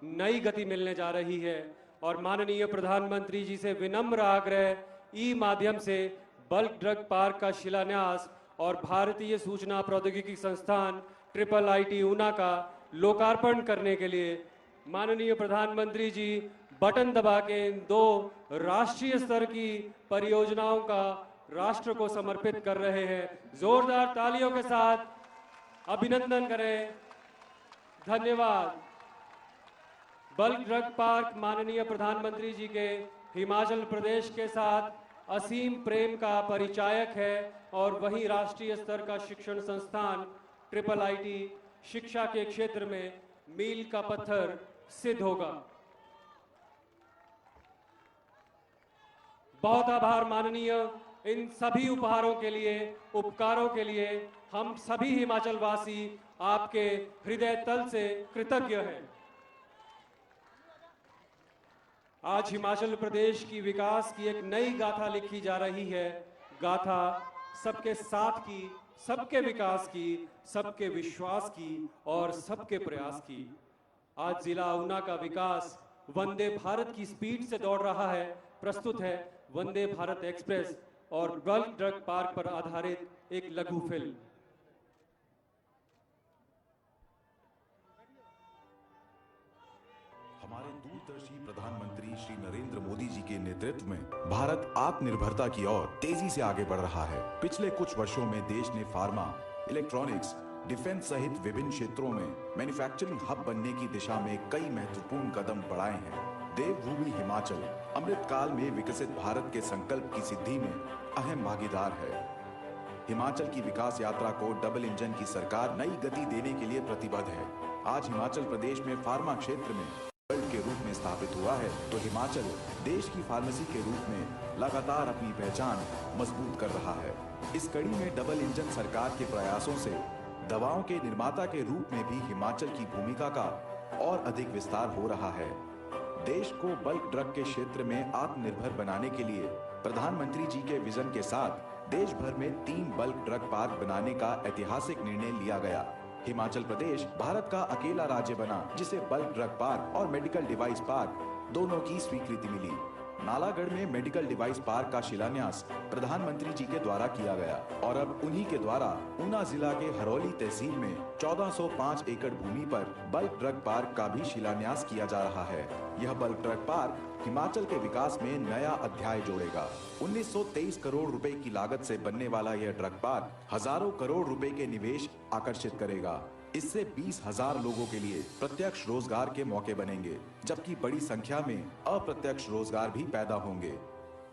नई गति मिलने जा रही है। और माननीय प्रधानमंत्री जी से विनम्र आग्रह, ई माध्यम से बल्क ड्रग पार्क का शिलान्यास और भारतीय सूचना प्रौद्योगिकी संस्थान IIIT ऊना का लोकार्पण करने के लिए माननीय प्रधानमंत्री जी बटन दबा के इन 2 राष्ट्रीय स्तर की परियोजनाओं का राष्ट्र को समर्पित कर रहे हैं। जोरदार तालियों के साथ अभिनंदन करें। धन्यवाद। बल्क ड्रग पार्क माननीय प्रधानमंत्री जी के हिमाचल प्रदेश के साथ असीम प्रेम का परिचायक है और वही राष्ट्रीय स्तर का शिक्षण संस्थान IIIT शिक्षा के क्षेत्र में मील का पत्थर सिद्ध होगा। बहुत आभार माननीय। इन सभी उपहारों के लिए, उपकारों के लिए हम सभी हिमाचल वासी आपके हृदय तल से कृतज्ञ हैं। आज हिमाचल प्रदेश की विकास की एक नई गाथा लिखी जा रही है। गाथा सबके साथ की, सबके विकास की, सबके विश्वास की और सबके प्रयास की। आज जिला ऊना का विकास वंदे भारत की स्पीड से दौड़ रहा है। प्रस्तुत है वंदे भारत एक्सप्रेस और बल्क ड्रग पार्क पर आधारित एक लघु फिल्म। हमारे दूरदर्शी प्रधानमंत्री श्री नरेंद्र मोदी जी के नेतृत्व में भारत आत्मनिर्भरता की ओर तेजी से आगे बढ़ रहा है। पिछले कुछ वर्षों में देश ने फार्मा, इलेक्ट्रॉनिक्स, डिफेंस सहित विभिन्न क्षेत्रों में मैन्युफैक्चरिंग हब बनने की दिशा में कई महत्वपूर्ण कदम बढ़ाए हैं। देवभूमि हिमाचल अमृत काल में विकसित भारत के संकल्प की सिद्धि में अहम भागीदार है। हिमाचल की विकास यात्रा को डबल इंजन की सरकार नई गति देने के लिए प्रतिबद्ध है। आज हिमाचल प्रदेश में फार्मा क्षेत्र में वर्ल्ड के रूप में स्थापित हुआ है, तो हिमाचल देश की फार्मेसी के रूप में लगातार अपनी पहचान मजबूत कर रहा है। इस कड़ी में डबल इंजन सरकार के प्रयासों से दवाओं के निर्माता के रूप में भी हिमाचल की भूमिका का और अधिक विस्तार हो रहा है। देश को बल्क ड्रग के क्षेत्र में आत्मनिर्भर बनाने के लिए प्रधानमंत्री जी के विजन के साथ देश भर में 3 बल्क ड्रग पार्क बनाने का ऐतिहासिक निर्णय लिया गया। हिमाचल प्रदेश भारत का अकेला राज्य बना जिसे बल्क ड्रग पार्क और मेडिकल डिवाइस पार्क दोनों की स्वीकृति मिली। नालागढ़ में मेडिकल डिवाइस पार्क का शिलान्यास प्रधानमंत्री जी के द्वारा किया गया और अब उन्हीं के द्वारा ऊना जिला के हरोली तहसील में 1405 एकड़ भूमि पर बल्क ड्रग पार्क का भी शिलान्यास किया जा रहा है। यह बल्क ड्रग पार्क हिमाचल के विकास में नया अध्याय जोड़ेगा। 1923 करोड़ रुपए की लागत से बनने वाला यह ड्रग पार्क हजारों करोड़ रुपए के निवेश आकर्षित करेगा। इससे 20,000 लोगों के लिए प्रत्यक्ष रोजगार के मौके बनेंगे, जबकि बड़ी संख्या में अप्रत्यक्ष रोजगार भी पैदा होंगे।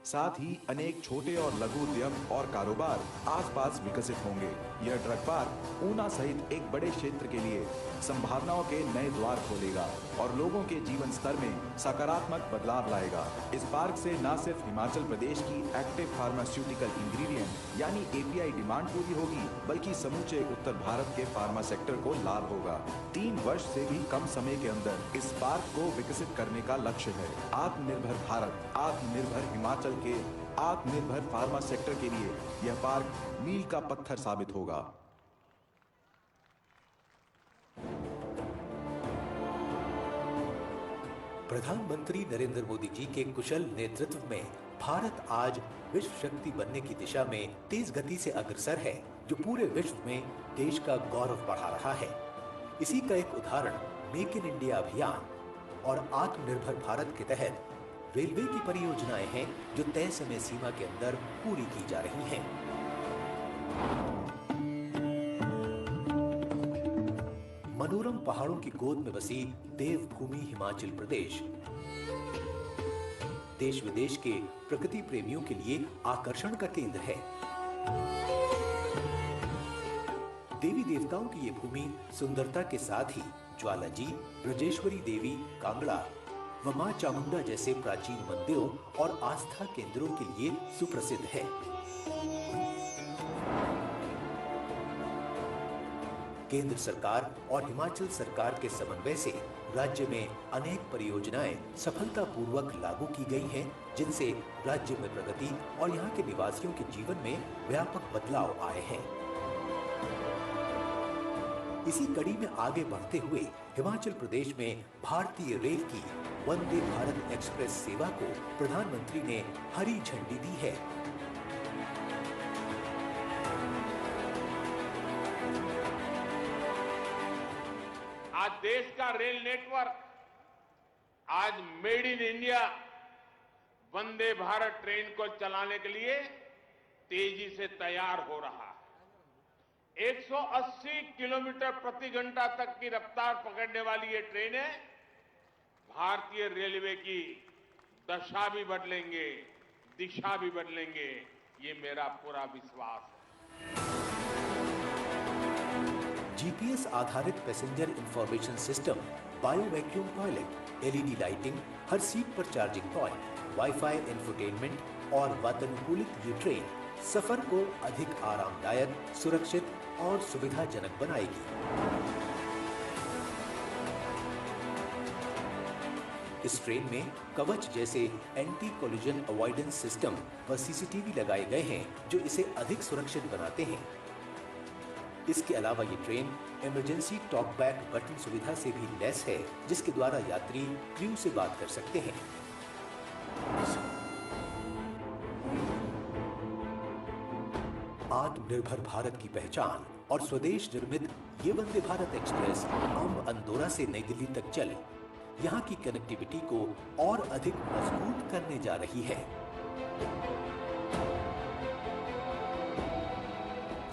साथ ही अनेक छोटे और लघु उद्यम और कारोबार आसपास विकसित होंगे। यह ड्रग पार्क ऊना सहित एक बड़े क्षेत्र के लिए संभावनाओं के नए द्वार खोलेगा और लोगों के जीवन स्तर में सकारात्मक बदलाव लाएगा। इस पार्क से न सिर्फ हिमाचल प्रदेश की एक्टिव फार्मास्यूटिकल इंग्रेडिएंट यानी API डिमांड पूरी होगी, बल्कि समूचे उत्तर भारत के फार्मा सेक्टर को लाभ होगा। 3 वर्ष से भी कम समय के अंदर इस पार्क को विकसित करने का लक्ष्य है। आत्मनिर्भर भारत, आत्मनिर्भर हिमाचल के आत्मनिर्भर फार्मा सेक्टर के लिए यह पार्क मील का पत्थर साबित होगा। प्रधानमंत्री नरेंद्र मोदी जी के कुशल नेतृत्व में भारत आज विश्व शक्ति बनने की दिशा में तेज गति से अग्रसर है, जो पूरे विश्व में देश का गौरव बढ़ा रहा है। इसी का एक उदाहरण मेक इन इंडिया अभियान और आत्मनिर्भर भारत के तहत रेलवे की परियोजनाएं हैं, जो तय समय सीमा के अंदर पूरी की जा रही हैं। मनोरम पहाड़ों की गोद में बसी देवभूमि हिमाचल प्रदेश देश विदेश के प्रकृति प्रेमियों के लिए आकर्षण का केंद्र है। देवी देवताओं की ये भूमि सुंदरता के साथ ही ज्वाला जी, ब्रजेश्वरी देवी, कांगड़ा व मां चामुंडा जैसे प्राचीन मंदिरों और आस्था केंद्रों के लिए सुप्रसिद्ध है। केंद्र सरकार और हिमाचल सरकार के समन्वय से राज्य में अनेक परियोजनाएं सफलतापूर्वक लागू की गई हैं, जिनसे राज्य में प्रगति और यहाँ के निवासियों के जीवन में व्यापक बदलाव आए हैं। इसी कड़ी में आगे बढ़ते हुए हिमाचल प्रदेश में भारतीय रेल की वंदे भारत एक्सप्रेस सेवा को प्रधानमंत्री ने हरी झंडी दी है। आज देश का रेल नेटवर्क आज made in India Vande Bharat train को चलाने के लिए तेजी से तैयार हो रहा है। 180 किलोमीटर प्रति घंटा तक की रफ्तार पकड़ने वाली ये ट्रेनें भारतीय रेलवे की दशा भी बदलेंगे, दिशा भी बदलेंगे, ये मेरा पूरा विश्वास है। जीपीएस आधारित passenger information system, bio vacuum toilet, LED lighting, हर सीट पर चार्जिंग पॉइंट, वाईफाई इंफोटेनमेंट और वातानुकूलित ये ट्रेन सफर को अधिक आरामदायक, सुरक्षित और सुविधाजनक बनाएगी। इस ट्रेन में कवच जैसे एंटी कोलिजन अवॉइडेंस सिस्टम व सीसीटीवी लगाए गए हैं जो इसे अधिक सुरक्षित बनाते हैं। इसके अलावा ये train emergency talk back button सुविधा से भी लैस है, जिसके द्वारा यात्री क्रू से बात कर सकते हैं। आत्मनिर्भर भारत की पहचान और स्वदेश निर्मित ये वंदे भारत एक्सप्रेस अब अंदौरा से नई दिल्ली तक चल यहाँ की कनेक्टिविटी को और अधिक मजबूत करने जा रही है।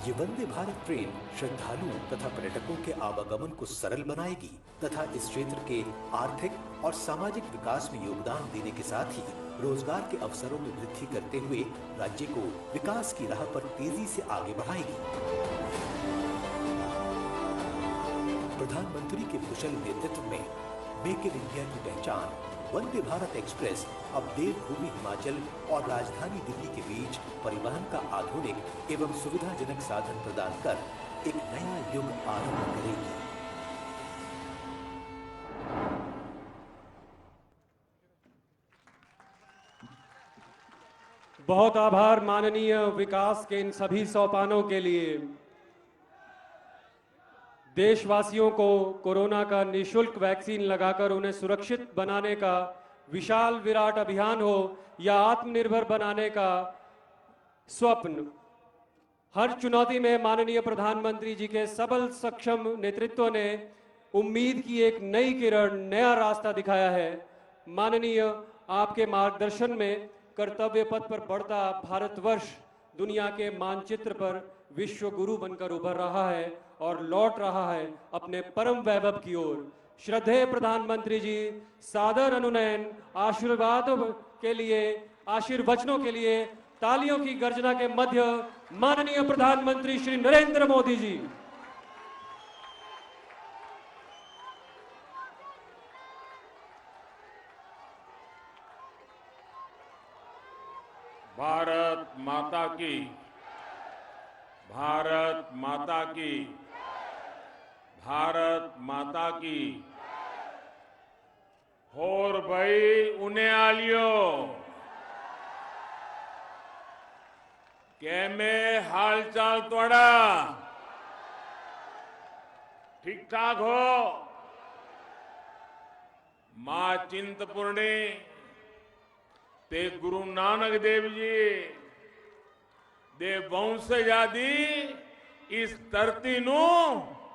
ये वंदे भारत ट्रेन श्रद्धालुओं तथा पर्यटकों के आवागमन को सरल बनाएगी तथा इस क्षेत्र के आर्थिक और सामाजिक विकास में योगदान देने के साथ ही रोजगार के अवसरों में वृद्धि करते हुए राज्य को विकास की राह पर तेजी से आगे बढ़ाएगी। प्रधानमंत्री के कुशल नेतृत्व में मेक इन इंडिया की पहचान वंदे भारत एक्सप्रेस अब देवभूमि हिमाचल और राजधानी दिल्ली के बीच परिवहन का आधुनिक एवं सुविधाजनक साधन प्रदान कर एक नया युग आरंभ करेगी। बहुत आभार माननीय विकास के इन सभी सोपानों के लिए। देशवासियों को कोरोना का निःशुल्क वैक्सीन लगाकर उन्हें सुरक्षित बनाने का विशाल विराट अभियान हो या आत्मनिर्भर बनाने का स्वप्न, हर चुनौती में माननीय प्रधानमंत्री जी के सबल सक्षम नेतृत्व ने उम्मीद की एक नई किरण, नया रास्ता दिखाया है। माननीय आपके मार्गदर्शन में कर्तव्य पथ पर बढ़ता भारतवर्ष दुनिया के मानचित्र पर विश्व गुरु बनकर उभर रहा है और लौट रहा है अपने परम वैभव की ओर। श्रद्धेय प्रधानमंत्री जी, सादर अनुनयन, आशीर्वादों के लिए, आशीर्वचनों के लिए तालियों की गर्जना के मध्य माननीय प्रधानमंत्री श्री नरेंद्र मोदी जी। भारत माता की, भारत माता की, भारत माता की। होर भाई उन्हें आलियो कैमे हाल चाल तोड़ा ठीक ठाक हो? मां चिंतपूर्णी ते गुरु नानक देव जी दे वंशज आदि इस धरती नू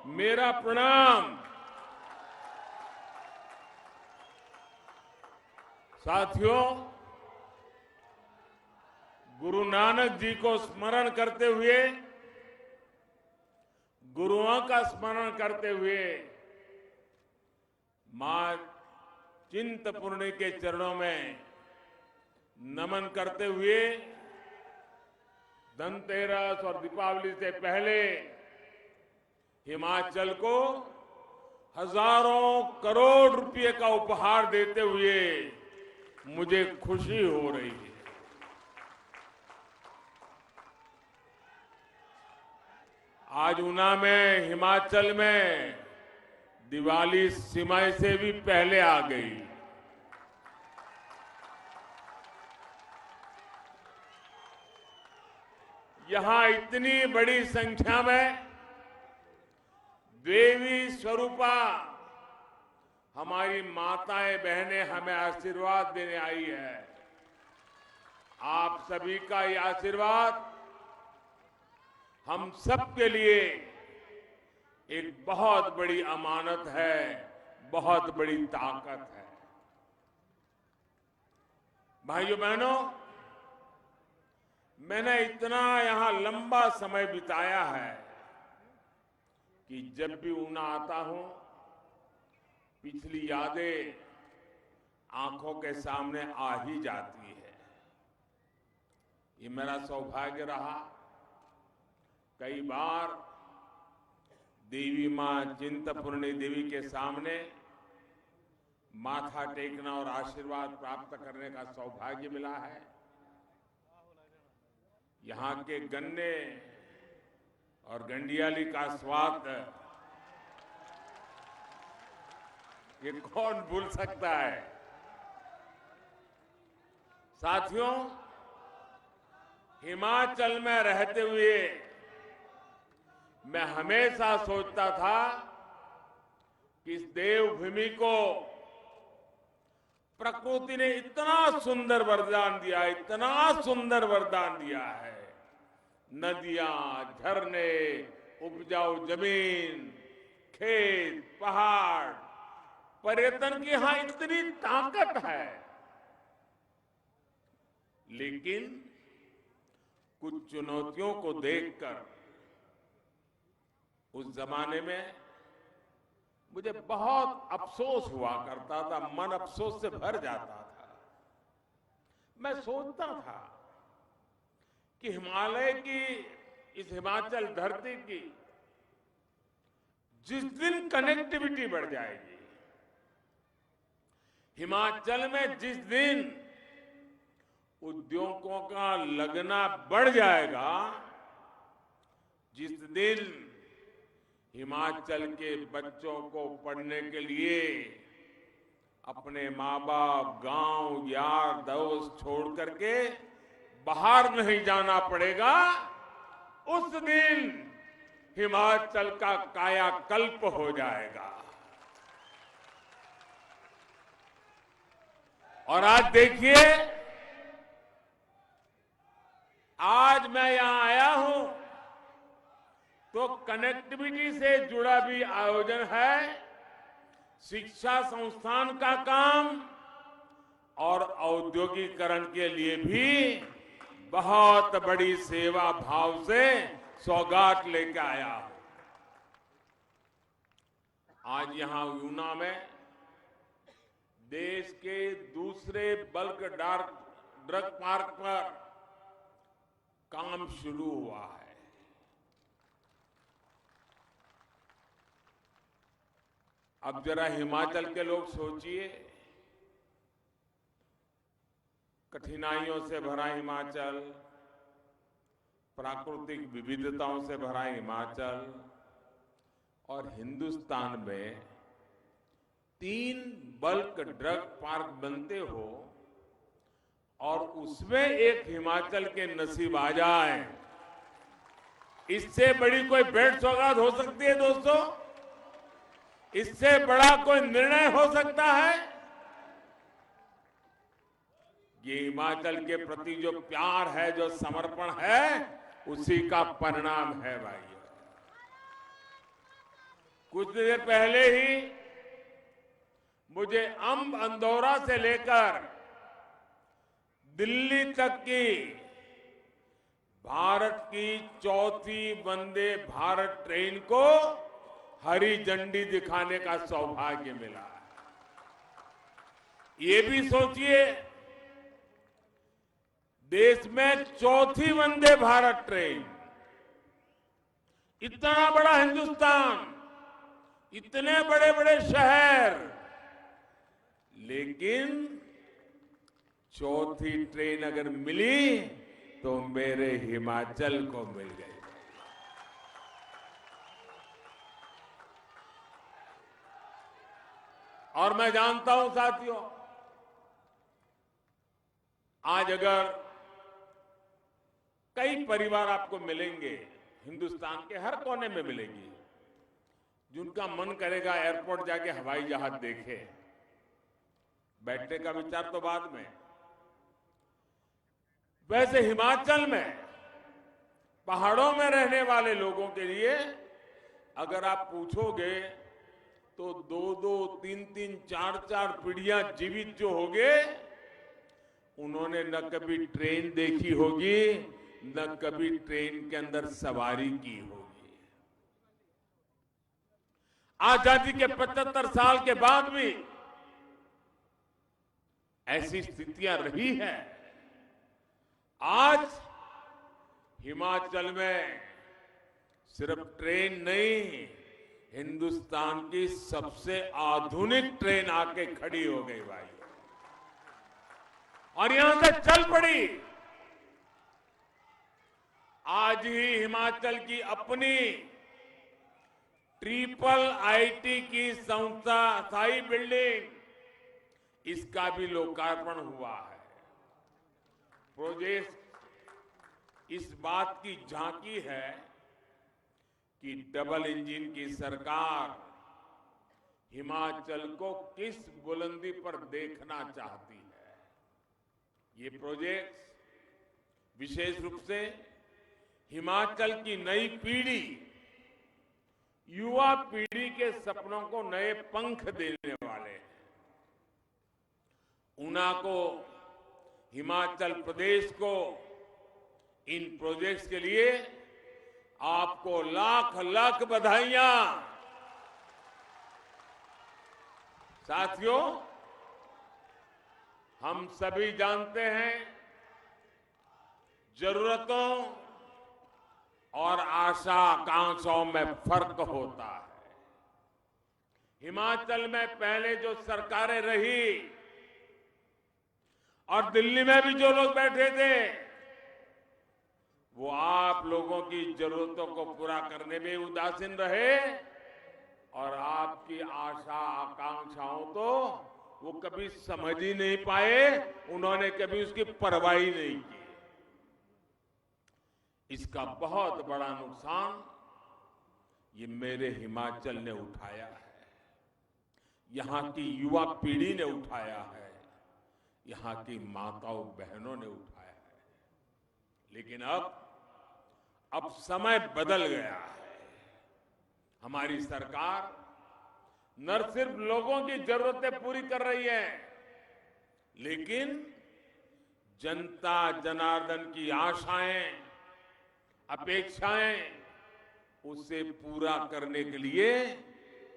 मेरा प्रणाम। साथियों, गुरु नानक जी को स्मरण करते हुए, गुरुओं का स्मरण करते हुए मां चिंतपूर्णी के चरणों में नमन करते हुए धनतेरस और दीपावली से पहले हिमाचल को हजारों करोड़ रुपए का उपहार देते हुए मुझे खुशी हो रही है। आज ऊना में, हिमाचल में दिवाली सीमाई से भी पहले आ गई। यहां इतनी बड़ी संख्या में देवी स्वरूपा हमारी माताएं बहनें हमें आशीर्वाद देने आई है। आप सभी का ये आशीर्वाद हम सबके लिए एक बहुत बड़ी अमानत है, बहुत बड़ी ताकत है। भाइयों बहनों, मैंने इतना यहां लंबा समय बिताया है कि जब भी ऊना आता हूं, पिछली यादें आंखों के सामने आ ही जाती है। ये मेरा सौभाग्य रहा। कई बार देवी मां चिंतपूर्णी देवी के सामने माथा टेकना और आशीर्वाद प्राप्त करने का सौभाग्य मिला है। यहाँ के गन्ने और गंडियाली का स्वाद ये कौन भूल सकता है। साथियों, हिमाचल में रहते हुए मैं हमेशा सोचता था कि इस देवभूमि को प्रकृति ने इतना सुंदर वरदान दिया, इतना सुंदर वरदान दिया है। नदियां, झरने, उपजाऊ जमीन, खेत, पहाड़, पर्यटन की यहां इतनी ताकत है। लेकिन कुछ चुनौतियों को देखकर उस जमाने में मुझे बहुत अफसोस हुआ करता था, मन अफसोस से भर जाता था। मैं सोचता था कि हिमालय की, इस हिमाचल धरती की जिस दिन कनेक्टिविटी बढ़ जाएगी, हिमाचल में जिस दिन उद्योगों का लगना बढ़ जाएगा, जिस दिन हिमाचल के बच्चों को पढ़ने के लिए अपने माँ बाप, गांव, यार दोस्त छोड़ करके बाहर नहीं जाना पड़ेगा, उस दिन हिमाचल का कायाकल्प हो जाएगा। और आज देखिए, आज मैं यहां आया हूं तो कनेक्टिविटी से जुड़ा भी आयोजन है, शिक्षा संस्थान का काम और औद्योगिकरण के लिए भी बहुत बड़ी सेवा भाव से सौगात लेकर आया हूं। आज यहां ऊना में देश के दूसरे बल्क ड्रग पार्क पर काम शुरू हुआ है। अब जरा हिमाचल के लोग सोचिए, कठिनाइयों से भरा हिमाचल, प्राकृतिक विविधताओं से भरा हिमाचल, और हिंदुस्तान में 3 बल्क ड्रग पार्क बनते हो और उसमें एक हिमाचल के नसीब आ जाए, इससे बड़ी कोई भेंट सौगात हो सकती है दोस्तों? इससे बड़ा कोई निर्णय हो सकता है? ये हिमाचल के प्रति जो प्यार है, जो समर्पण है, उसी का परिणाम है भाइयों। कुछ देर पहले ही मुझे अंब अंदौरा से लेकर दिल्ली तक की भारत की 4थी वंदे भारत ट्रेन को हरी झंडी दिखाने का सौभाग्य मिला। ये भी सोचिए, देश में 4थी वंदे भारत ट्रेन, इतना बड़ा हिंदुस्तान, इतने बड़े बड़े शहर, लेकिन 4थी ट्रेन अगर मिली तो मेरे हिमाचल को मिल गई। और मैं जानता हूं साथियों, आज अगर कई परिवार आपको मिलेंगे, हिंदुस्तान के हर कोने में मिलेंगे, जिनका मन करेगा एयरपोर्ट जाके हवाई जहाज देखे। बैठने का विचार तो बाद में। वैसे हिमाचल में पहाड़ों में रहने वाले लोगों के लिए अगर आप पूछोगे तो 2-2, 3-3, 4-4 पीढ़ियां जीवित जो होंगे, उन्होंने न कभी ट्रेन देखी होगी, न कभी ट्रेन के अंदर सवारी की होगी। आजादी के 75 साल के बाद भी ऐसी स्थितियां रही है। आज हिमाचल में सिर्फ ट्रेन नहीं, हिंदुस्तान की सबसे आधुनिक ट्रेन आके खड़ी हो गई भाई, और यहां से चल पड़ी। आज ही हिमाचल की अपनी IIIT की संस्था स्थायी बिल्डिंग, इसका भी लोकार्पण हुआ है। प्रोजेक्ट इस बात की झांकी है कि डबल इंजन की सरकार हिमाचल को किस बुलंदी पर देखना चाहती है। ये प्रोजेक्ट विशेष रूप से हिमाचल की नई पीढ़ी, युवा पीढ़ी के सपनों को नए पंख देने वाले हैं। ऊना को, हिमाचल प्रदेश को इन प्रोजेक्ट्स के लिए आपको लाख लाख बधाइयां। साथियों, हम सभी जानते हैं जरूरतों और आशा आकांक्षाओं में फर्क होता है। हिमाचल में पहले जो सरकारें रही और दिल्ली में भी जो लोग बैठे थे, वो आप लोगों की जरूरतों को पूरा करने में उदासीन रहे, और आपकी आशा आकांक्षाओं तो वो कभी समझ ही नहीं पाए, उन्होंने कभी उसकी परवाह ही नहीं की। इसका बहुत बड़ा नुकसान ये मेरे हिमाचल ने उठाया है, यहां की युवा पीढ़ी ने उठाया है, यहां की माताओं बहनों ने उठाया है। लेकिन अब समय बदल गया है। हमारी सरकार न सिर्फ लोगों की जरूरतें पूरी कर रही है, लेकिन जनता जनार्दन की आशाएं, अपेक्षाएं, उसे पूरा करने के लिए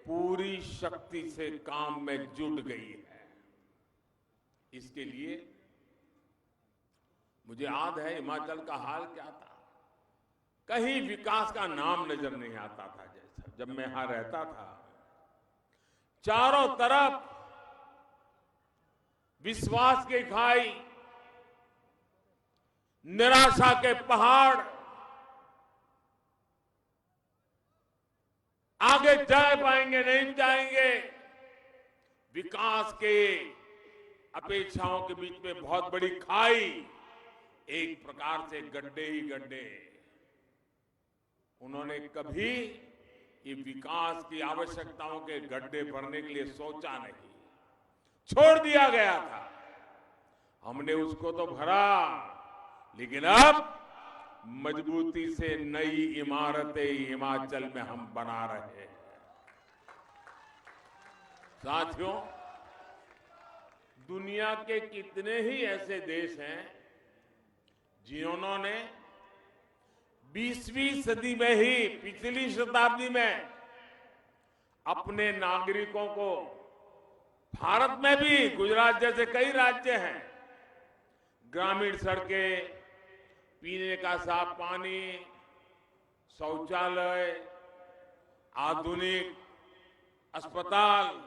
पूरी शक्ति से काम में जुट गई है। इसके लिए मुझे याद है हिमाचल का हाल क्या था। कहीं विकास का नाम नजर नहीं आता था। जैसा जब मैं यहां रहता था, चारों तरफ विश्वास की खाई, निराशा के पहाड़, आगे जा पाएंगे नहीं जाएंगे, विकास के अपेक्षाओं के बीच में बहुत बड़ी खाई, एक प्रकार से गड्ढे ही गड्ढे। उन्होंने कभी ये विकास की आवश्यकताओं के गड्ढे भरने के लिए सोचा नहीं, छोड़ दिया गया था। हमने उसको तो भरा, लेकिन अब मजबूती से नई इमारतें हिमाचल में हम बना रहे हैं। साथियों, दुनिया के कितने ही ऐसे देश हैं जिन्होंने 20वीं सदी में ही, पिछली शताब्दी में अपने नागरिकों को, भारत में भी गुजरात जैसे कई राज्य हैं, ग्रामीण सड़कें, पीने का साफ पानी, शौचालय, आधुनिक अस्पताल,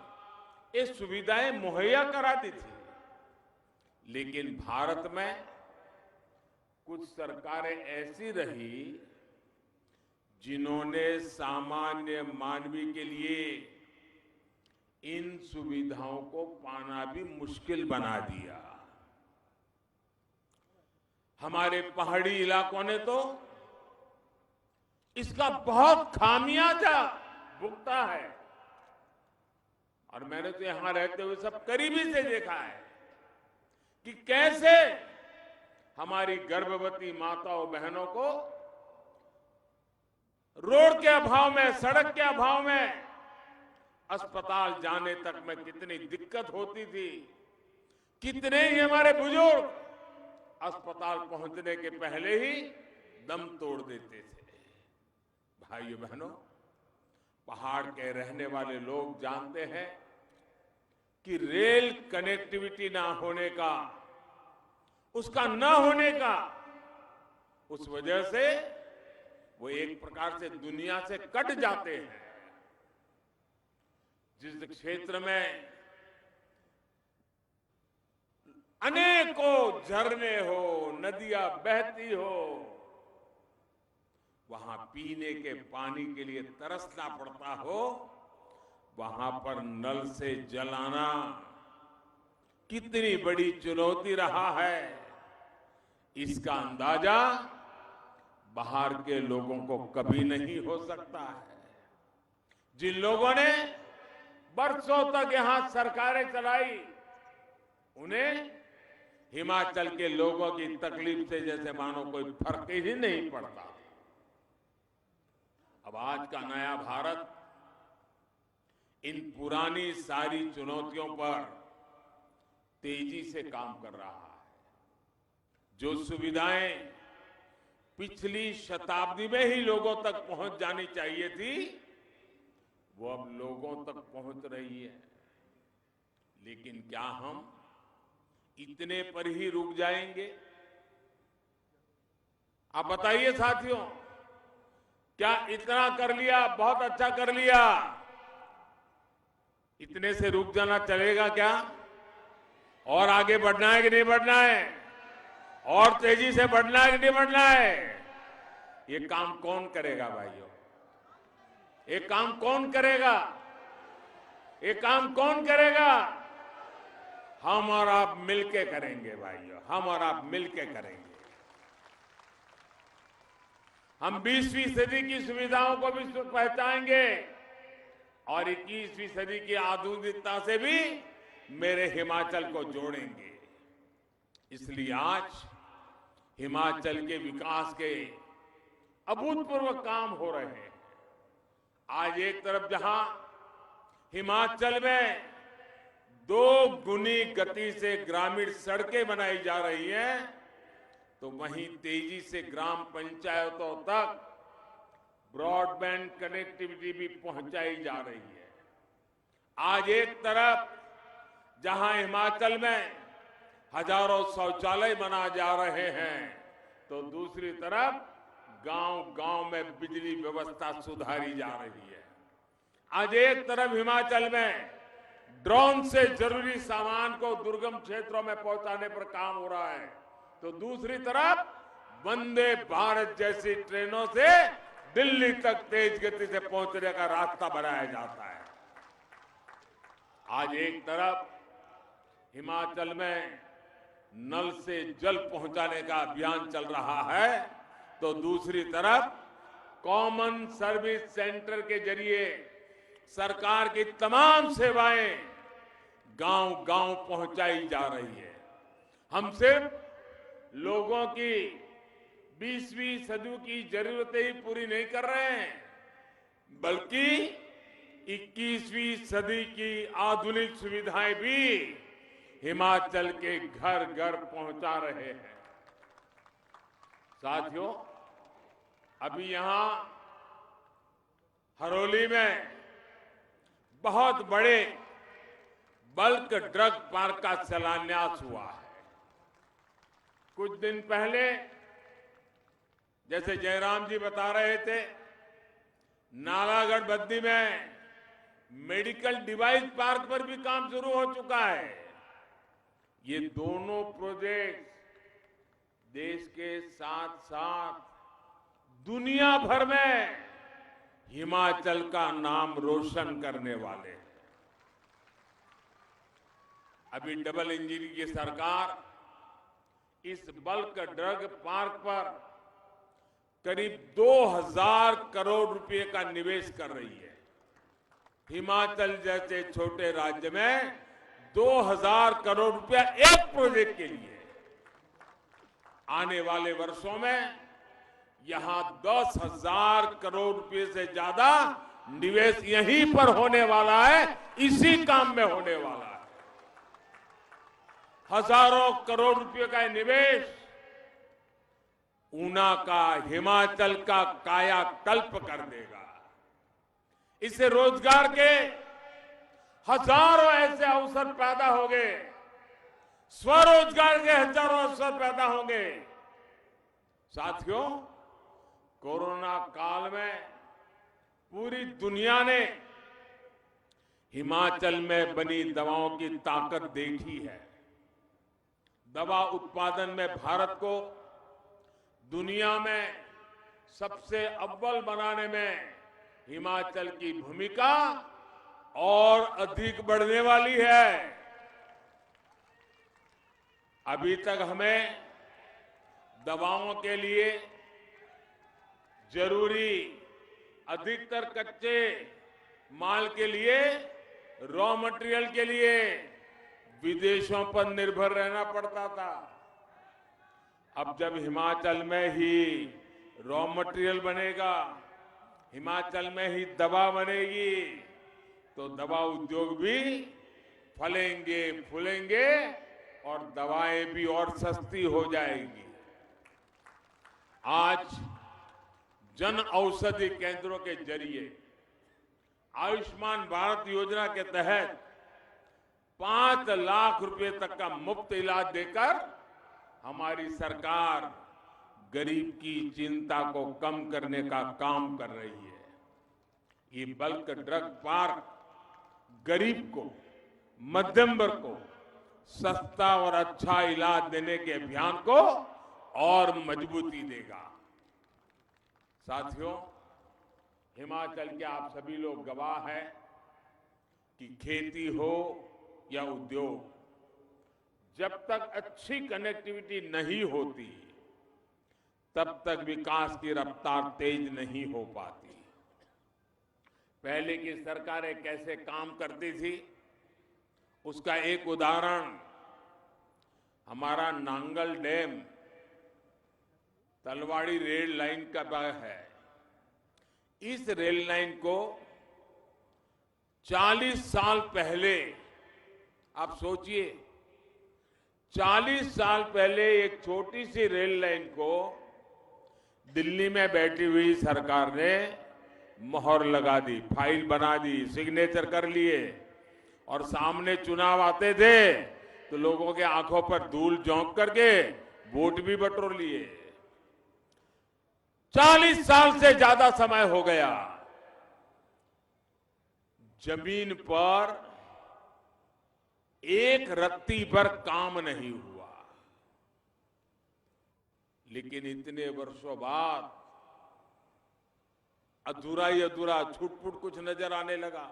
ये सुविधाएं मुहैया कराती थी। लेकिन भारत में कुछ सरकारें ऐसी रही जिन्होंने सामान्य मानवी के लिए इन सुविधाओं को पाना भी मुश्किल बना दिया। हमारे पहाड़ी इलाकों ने तो इसका बहुत खामियाजा भुगता है, और मैंने तो यहां रहते हुए सब करीबी से देखा है कि कैसे हमारी गर्भवती माताओं बहनों को रोड के अभाव में, सड़क के अभाव में अस्पताल जाने तक में कितनी दिक्कत होती थी। कितने ही हमारे बुजुर्ग अस्पताल पहुंचने के पहले ही दम तोड़ देते थे। भाइयों बहनों, पहाड़ के रहने वाले लोग जानते हैं कि रेल कनेक्टिविटी ना होने का, उसका न होने का, उस वजह से वो एक प्रकार से दुनिया से कट जाते हैं। जिस क्षेत्र में अनेकों झरने हो, नदियां बहती हो, वहां पीने के पानी के लिए तरसना पड़ता हो, वहां पर नल से जल आना कितनी बड़ी चुनौती रहा है, इसका अंदाजा बाहर के लोगों को कभी नहीं हो सकता है। जिन लोगों ने बरसों तक यहां सरकारें चलाई, उन्हें हिमाचल के लोगों की तकलीफ से जैसे मानो कोई फर्क ही नहीं पड़ता। अब आज का नया भारत इन पुरानी सारी चुनौतियों पर तेजी से काम कर रहा है। जो सुविधाएं पिछली शताब्दी में ही लोगों तक पहुंच जानी चाहिए थी, वो अब लोगों तक पहुंच रही है। लेकिन क्या हम इतने पर ही रुक जाएंगे? आप बताइए साथियों, क्या इतना कर लिया, बहुत अच्छा कर लिया, इतने से रुक जाना चलेगा क्या? और आगे बढ़ना है कि नहीं बढ़ना है? और तेजी से बढ़ना है कि नहीं बढ़ना है? ये काम कौन करेगा भाइयों? ये काम कौन करेगा? ये काम कौन करेगा? हम और आप मिलके करेंगे भाइयों, हम और आप मिलके करेंगे। हम 20वीं सदी की सुविधाओं को भी पहचानेंगे और 21वीं सदी की आधुनिकता से भी मेरे हिमाचल को जोड़ेंगे। इसलिए आज हिमाचल के विकास के अभूतपूर्व काम हो रहे हैं। आज एक तरफ जहां हिमाचल में 2 गुनी गति से ग्रामीण सड़कें बनाई जा रही हैं, तो वहीं तेजी से ग्राम पंचायतों तक ब्रॉडबैंड कनेक्टिविटी भी पहुंचाई जा रही है। आज एक तरफ जहां हिमाचल में हजारों शौचालय बना जा रहे हैं, तो दूसरी तरफ गांव-गांव में बिजली व्यवस्था सुधारी जा रही है। आज एक तरफ हिमाचल में ड्रोन से जरूरी सामान को दुर्गम क्षेत्रों में पहुंचाने पर काम हो रहा है, तो दूसरी तरफ वंदे भारत जैसी ट्रेनों से दिल्ली तक तेज गति से पहुंचने का रास्ता बनाया जाता है। आज एक तरफ हिमाचल में नल से जल पहुंचाने का अभियान चल रहा है, तो दूसरी तरफ कॉमन सर्विस सेंटर के जरिए सरकार की तमाम सेवाएं गांव-गांव पहुंचाई जा रही है। हम सिर्फ लोगों की 20वीं सदी की जरूरतें ही पूरी नहीं कर रहे हैं, बल्कि 21वीं सदी की आधुनिक सुविधाएं भी हिमाचल के घर घर पहुंचा रहे हैं। साथियों, अभी यहां हरोली में बहुत बड़े बल्क ड्रग पार्क का शिलान्यास हुआ है। कुछ दिन पहले जैसे जयराम जी बता रहे थे, नालागढ़ बद्दी में मेडिकल डिवाइस पार्क पर भी काम शुरू हो चुका है। ये दोनों प्रोजेक्ट देश के साथ साथ दुनिया भर में हिमाचल का नाम रोशन करने वाले हैं। अभी डबल इंजन की सरकार इस बल्क ड्रग पार्क पर करीब 2000 करोड़ रुपए का निवेश कर रही है। हिमाचल जैसे छोटे राज्य में 2000 करोड़ रुपया एक प्रोजेक्ट के लिए। आने वाले वर्षों में यहां 10,000 करोड़ रुपए से ज्यादा निवेश यहीं पर होने वाला है, इसी काम में होने वाला है। हजारों करोड़ रुपए का निवेश ऊना का, हिमाचल का कायाकल्प कर देगा। इससे रोजगार के हजारों ऐसे अवसर पैदा होंगे, स्वरोजगार के हजारों अवसर पैदा होंगे। साथियों, कोरोना काल में पूरी दुनिया ने हिमाचल में बनी दवाओं की ताकत देखी है। दवा उत्पादन में भारत को दुनिया में सबसे अव्वल बनाने में हिमाचल की भूमिका और अधिक बढ़ने वाली है। अभी तक हमें दवाओं के लिए जरूरी अधिकतर कच्चे माल के लिए, रॉ मटेरियल के लिए विदेशों पर निर्भर रहना पड़ता था। अब जब हिमाचल में ही रॉ मटेरियल बनेगा, हिमाचल में ही दवा बनेगी, तो दवा उद्योग भी फलेंगे फूलेंगे और दवाएं भी और सस्ती हो जाएगी। आज जन औषधि केंद्रों के जरिए आयुष्मान भारत योजना के तहत 5 लाख रुपए तक का मुफ्त इलाज देकर हमारी सरकार गरीब की चिंता को कम करने का काम कर रही है। ये बल्क ड्रग पार्क गरीब को, मध्यम वर्ग को सस्ता और अच्छा इलाज देने के अभियान को और मजबूती देगा। साथियों, हिमाचल के आप सभी लोग गवाह हैं कि खेती हो या उद्योग, जब तक अच्छी कनेक्टिविटी नहीं होती तब तक विकास की रफ्तार तेज नहीं हो पाती। पहले की सरकारें कैसे काम करती थी, उसका एक उदाहरण हमारा Nangal dam Talwari rail line का है। इस रेल लाइन को 40 साल पहले, आप सोचिए, 40 साल पहले एक छोटी सी रेल लाइन को दिल्ली में बैठी हुई सरकार ने मोहर लगा दी, फाइल बना दी, सिग्नेचर कर लिए, और सामने चुनाव आते थे तो लोगों के आंखों पर धूल झोंक करके वोट भी बटोर लिए। 40 साल से ज्यादा समय हो गया, जमीन पर एक रत्ती पर काम नहीं हुआ। लेकिन इतने वर्षों बाद अधूरा ही अधूरा, छुटपुट कुछ नजर आने लगा।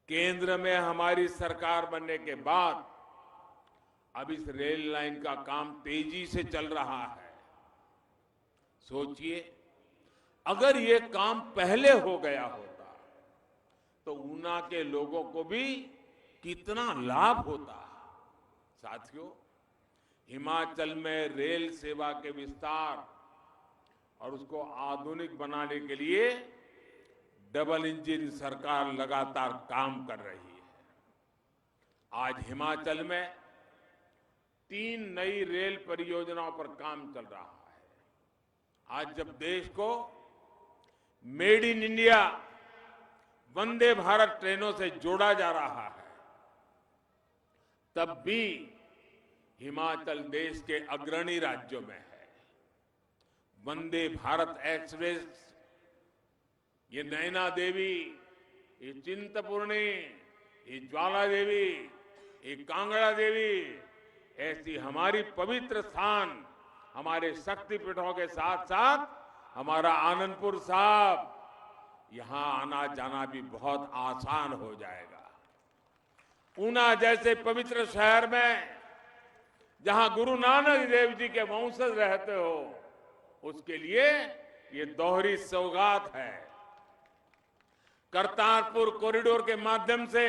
केंद्र में हमारी सरकार बनने के बाद अब इस रेल लाइन का काम तेजी से चल रहा है। सोचिए, अगर ये काम पहले हो गया होता तो ऊना के लोगों को भी कितना लाभ होता। साथियों, हिमाचल में रेल सेवा के विस्तार और उसको आधुनिक बनाने के लिए डबल इंजन सरकार लगातार काम कर रही है। आज हिमाचल में 3 नई रेल परियोजनाओं पर काम चल रहा है। आज जब देश को made in India Vande Bharat ट्रेनों से जोड़ा जा रहा है, तब भी हिमाचल देश के अग्रणी राज्यों में है। वंदे भारत एक्सप्रेस, ये नैना देवी, ये चिंतपूर्णी, ये ज्वाला देवी, ये कांगड़ा देवी, ऐसी हमारी पवित्र स्थान, हमारे शक्तिपीठों के साथ साथ हमारा आनंदपुर साहब, यहां आना जाना भी बहुत आसान हो जाएगा। ऊना जैसे पवित्र शहर में जहां गुरु नानक देव जी के वंशज रहते हो, उसके लिए ये दोहरी सौगात है। करतारपुर कॉरिडोर के माध्यम से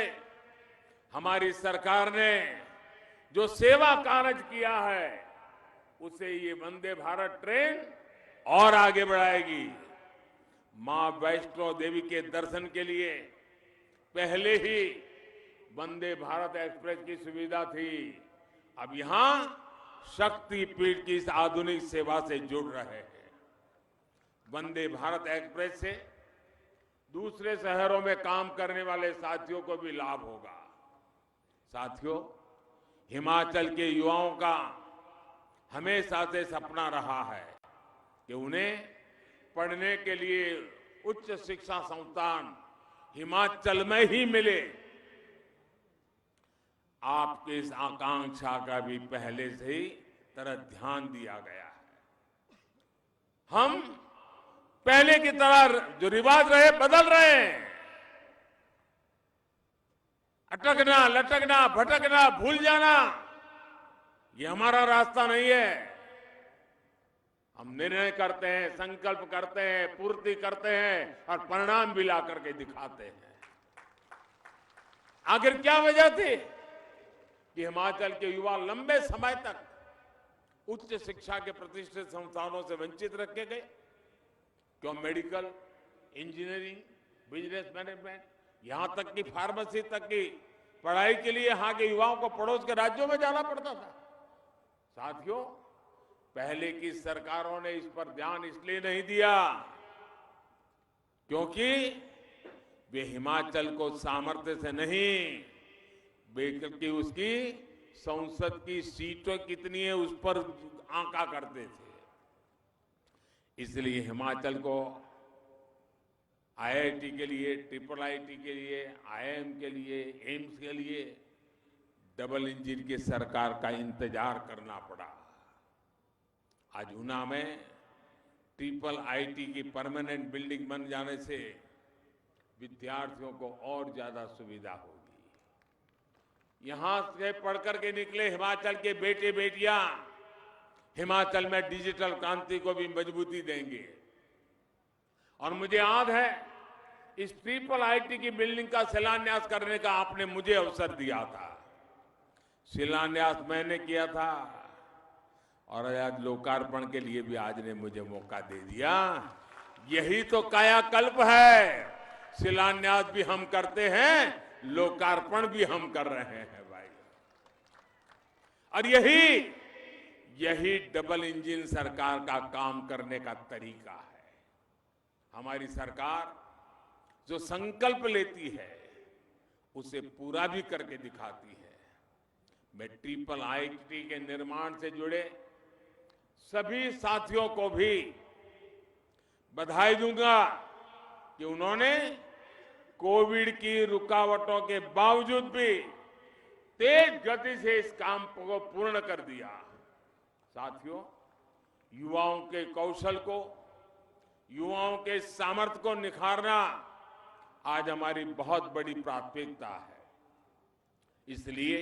हमारी सरकार ने जो सेवा कार्य किया है, उसे ये वंदे भारत ट्रेन और आगे बढ़ाएगी। मां वैष्णो देवी के दर्शन के लिए पहले ही वंदे भारत एक्सप्रेस की सुविधा थी, अब यहां शक्तिपीठ की इस आधुनिक सेवा से जुड़ रहे हैं। वंदे भारत एक्सप्रेस से दूसरे शहरों में काम करने वाले साथियों को भी लाभ होगा। साथियों, हिमाचल के युवाओं का हमेशा से सपना रहा है कि उन्हें पढ़ने के लिए उच्च शिक्षा संस्थान हिमाचल में ही मिले। आपकी इस आकांक्षा का भी पहले से ही तरह ध्यान दिया गया है। हम पहले की तरह जो रिवाज रहे बदल रहे हैं। अटकना, लटकना, भटकना, भूल जाना, ये हमारा रास्ता नहीं है। हम निर्णय करते हैं, संकल्प करते हैं, पूर्ति करते हैं और परिणाम भी ला करके दिखाते हैं। आखिर क्या वजह थी कि हिमाचल के युवा लंबे समय तक उच्च शिक्षा के प्रतिष्ठित संस्थानों से वंचित रखे गए? क्यों मेडिकल, इंजीनियरिंग, बिजनेस मैनेजमेंट, यहां तक कि फार्मेसी तक की पढ़ाई के लिए यहां के युवाओं को पड़ोस के राज्यों में जाना पड़ता था। साथियों, पहले की सरकारों ने इस पर ध्यान इसलिए नहीं दिया क्योंकि वे हिमाचल को सामर्थ्य से नहीं, बल्कि उसकी संसद की सीटें कितनी है उस पर आंका करते थे। इसलिए हिमाचल को आईआईटी के लिए, ट्रिपल आईटी के लिए, आईआईएम के लिए, एम्स के लिए डबल इंजन की सरकार का इंतजार करना पड़ा। आज ऊना में ट्रिपल आईटी की परमानेंट बिल्डिंग बन जाने से विद्यार्थियों को और ज्यादा सुविधा होगी। यहां से पढ़कर के निकले हिमाचल के बेटे बेटियां हिमाचल में डिजिटल क्रांति को भी मजबूती देंगे। और मुझे याद है इस ट्रिपल आईटी की बिल्डिंग का शिलान्यास करने का आपने मुझे अवसर दिया था। शिलान्यास मैंने किया था और आज लोकार्पण के लिए भी आज ने मुझे मौका दे दिया। यही तो कायाकल्प है। शिलान्यास भी हम करते हैं, लोकार्पण भी हम कर रहे हैं भाई। और यही डबल इंजन सरकार का काम करने का तरीका है। हमारी सरकार जो संकल्प लेती है उसे पूरा भी करके दिखाती है। मैं ट्रिपल आईटी के निर्माण से जुड़े सभी साथियों को भी बधाई दूंगा कि उन्होंने कोविड की रुकावटों के बावजूद भी तेज गति से इस काम को पूर्ण कर दिया। साथियों, युवाओं के कौशल को, युवाओं के सामर्थ्य को निखारना आज हमारी बहुत बड़ी प्राथमिकता है। इसलिए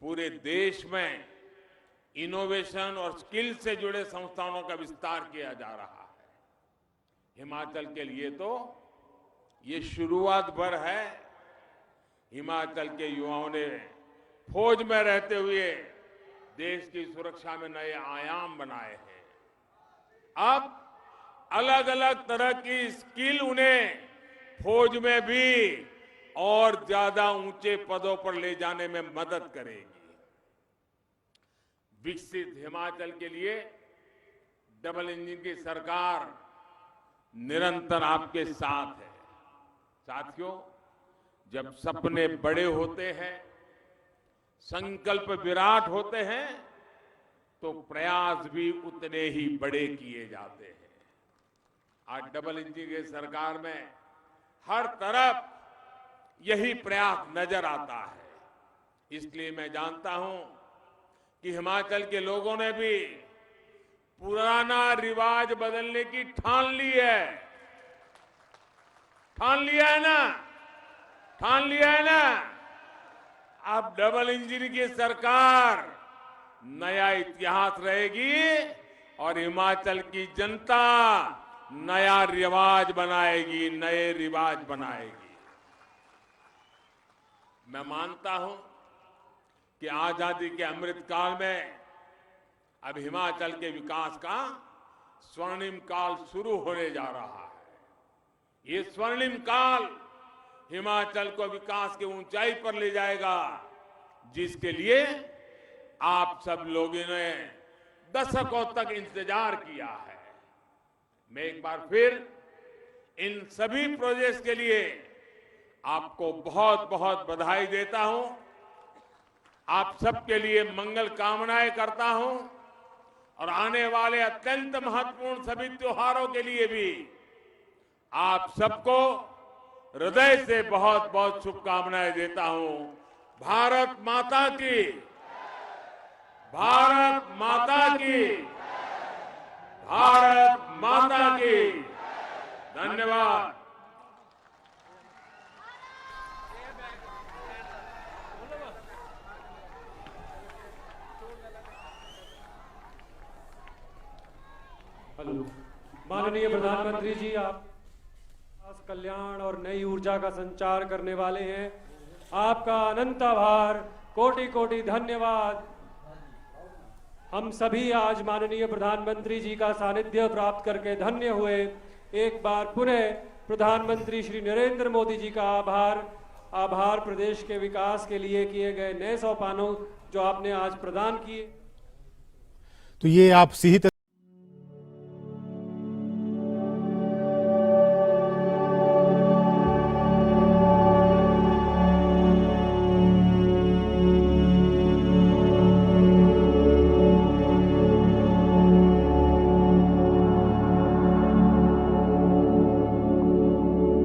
पूरे देश में इनोवेशन और स्किल से जुड़े संस्थानों का विस्तार किया जा रहा है। हिमाचल के लिए तो ये शुरुआत भर है। हिमाचल के युवाओं ने फौज में रहते हुए देश की सुरक्षा में नए आयाम बनाए हैं। अब अलग अलग तरह की स्किल उन्हें फौज में भी और ज्यादा ऊंचे पदों पर ले जाने में मदद करेगी। विकसित हिमाचल के लिए डबल इंजन की सरकार निरंतर आपके साथ है। साथियों, जब सपने बड़े होते हैं, संकल्प विराट होते हैं, तो प्रयास भी उतने ही बड़े किए जाते हैं। आज डबल इंजन की सरकार में हर तरफ यही प्रयास नजर आता है। इसलिए मैं जानता हूं कि हिमाचल के लोगों ने भी पुराना रिवाज बदलने की ठान ली है। ठान लिया है ना? ठान लिया है ना? अब डबल इंजन की सरकार नया इतिहास रहेगी और हिमाचल की जनता नया रिवाज बनाएगी, नए रिवाज बनाएगी। मैं मानता हूं कि आजादी के अमृत काल में अब हिमाचल के विकास का स्वर्णिम काल शुरू होने जा रहा है। ये स्वर्णिम काल हिमाचल को विकास की ऊंचाई पर ले जाएगा, जिसके लिए आप सब लोगों ने दशकों तक इंतजार किया है। मैं एक बार फिर इन सभी प्रोजेक्ट्स के लिए आपको बहुत बहुत बधाई देता हूं। आप सबके लिए मंगल कामनाएं करता हूं और आने वाले अत्यंत महत्वपूर्ण सभी त्योहारों के लिए भी आप सबको हृदय से बहुत बहुत शुभकामनाएं देता हूं। भारत माता की, भारत माता की, भारत माता की। धन्यवाद। माननीय प्रधानमंत्री जी, आप कल्याण और नई ऊर्जा का संचार करने वाले हैं। आपका अनंत आभार, कोटि कोटि धन्यवाद। हम सभी आज माननीय प्रधानमंत्री जी का सानिध्य प्राप्त करके धन्य हुए। एक बार पुनः प्रधानमंत्री श्री नरेंद्र मोदी जी का आभार प्रदेश के विकास के लिए किए गए नए सोपानों जो आपने आज प्रदान किए। तो ये आप सीधी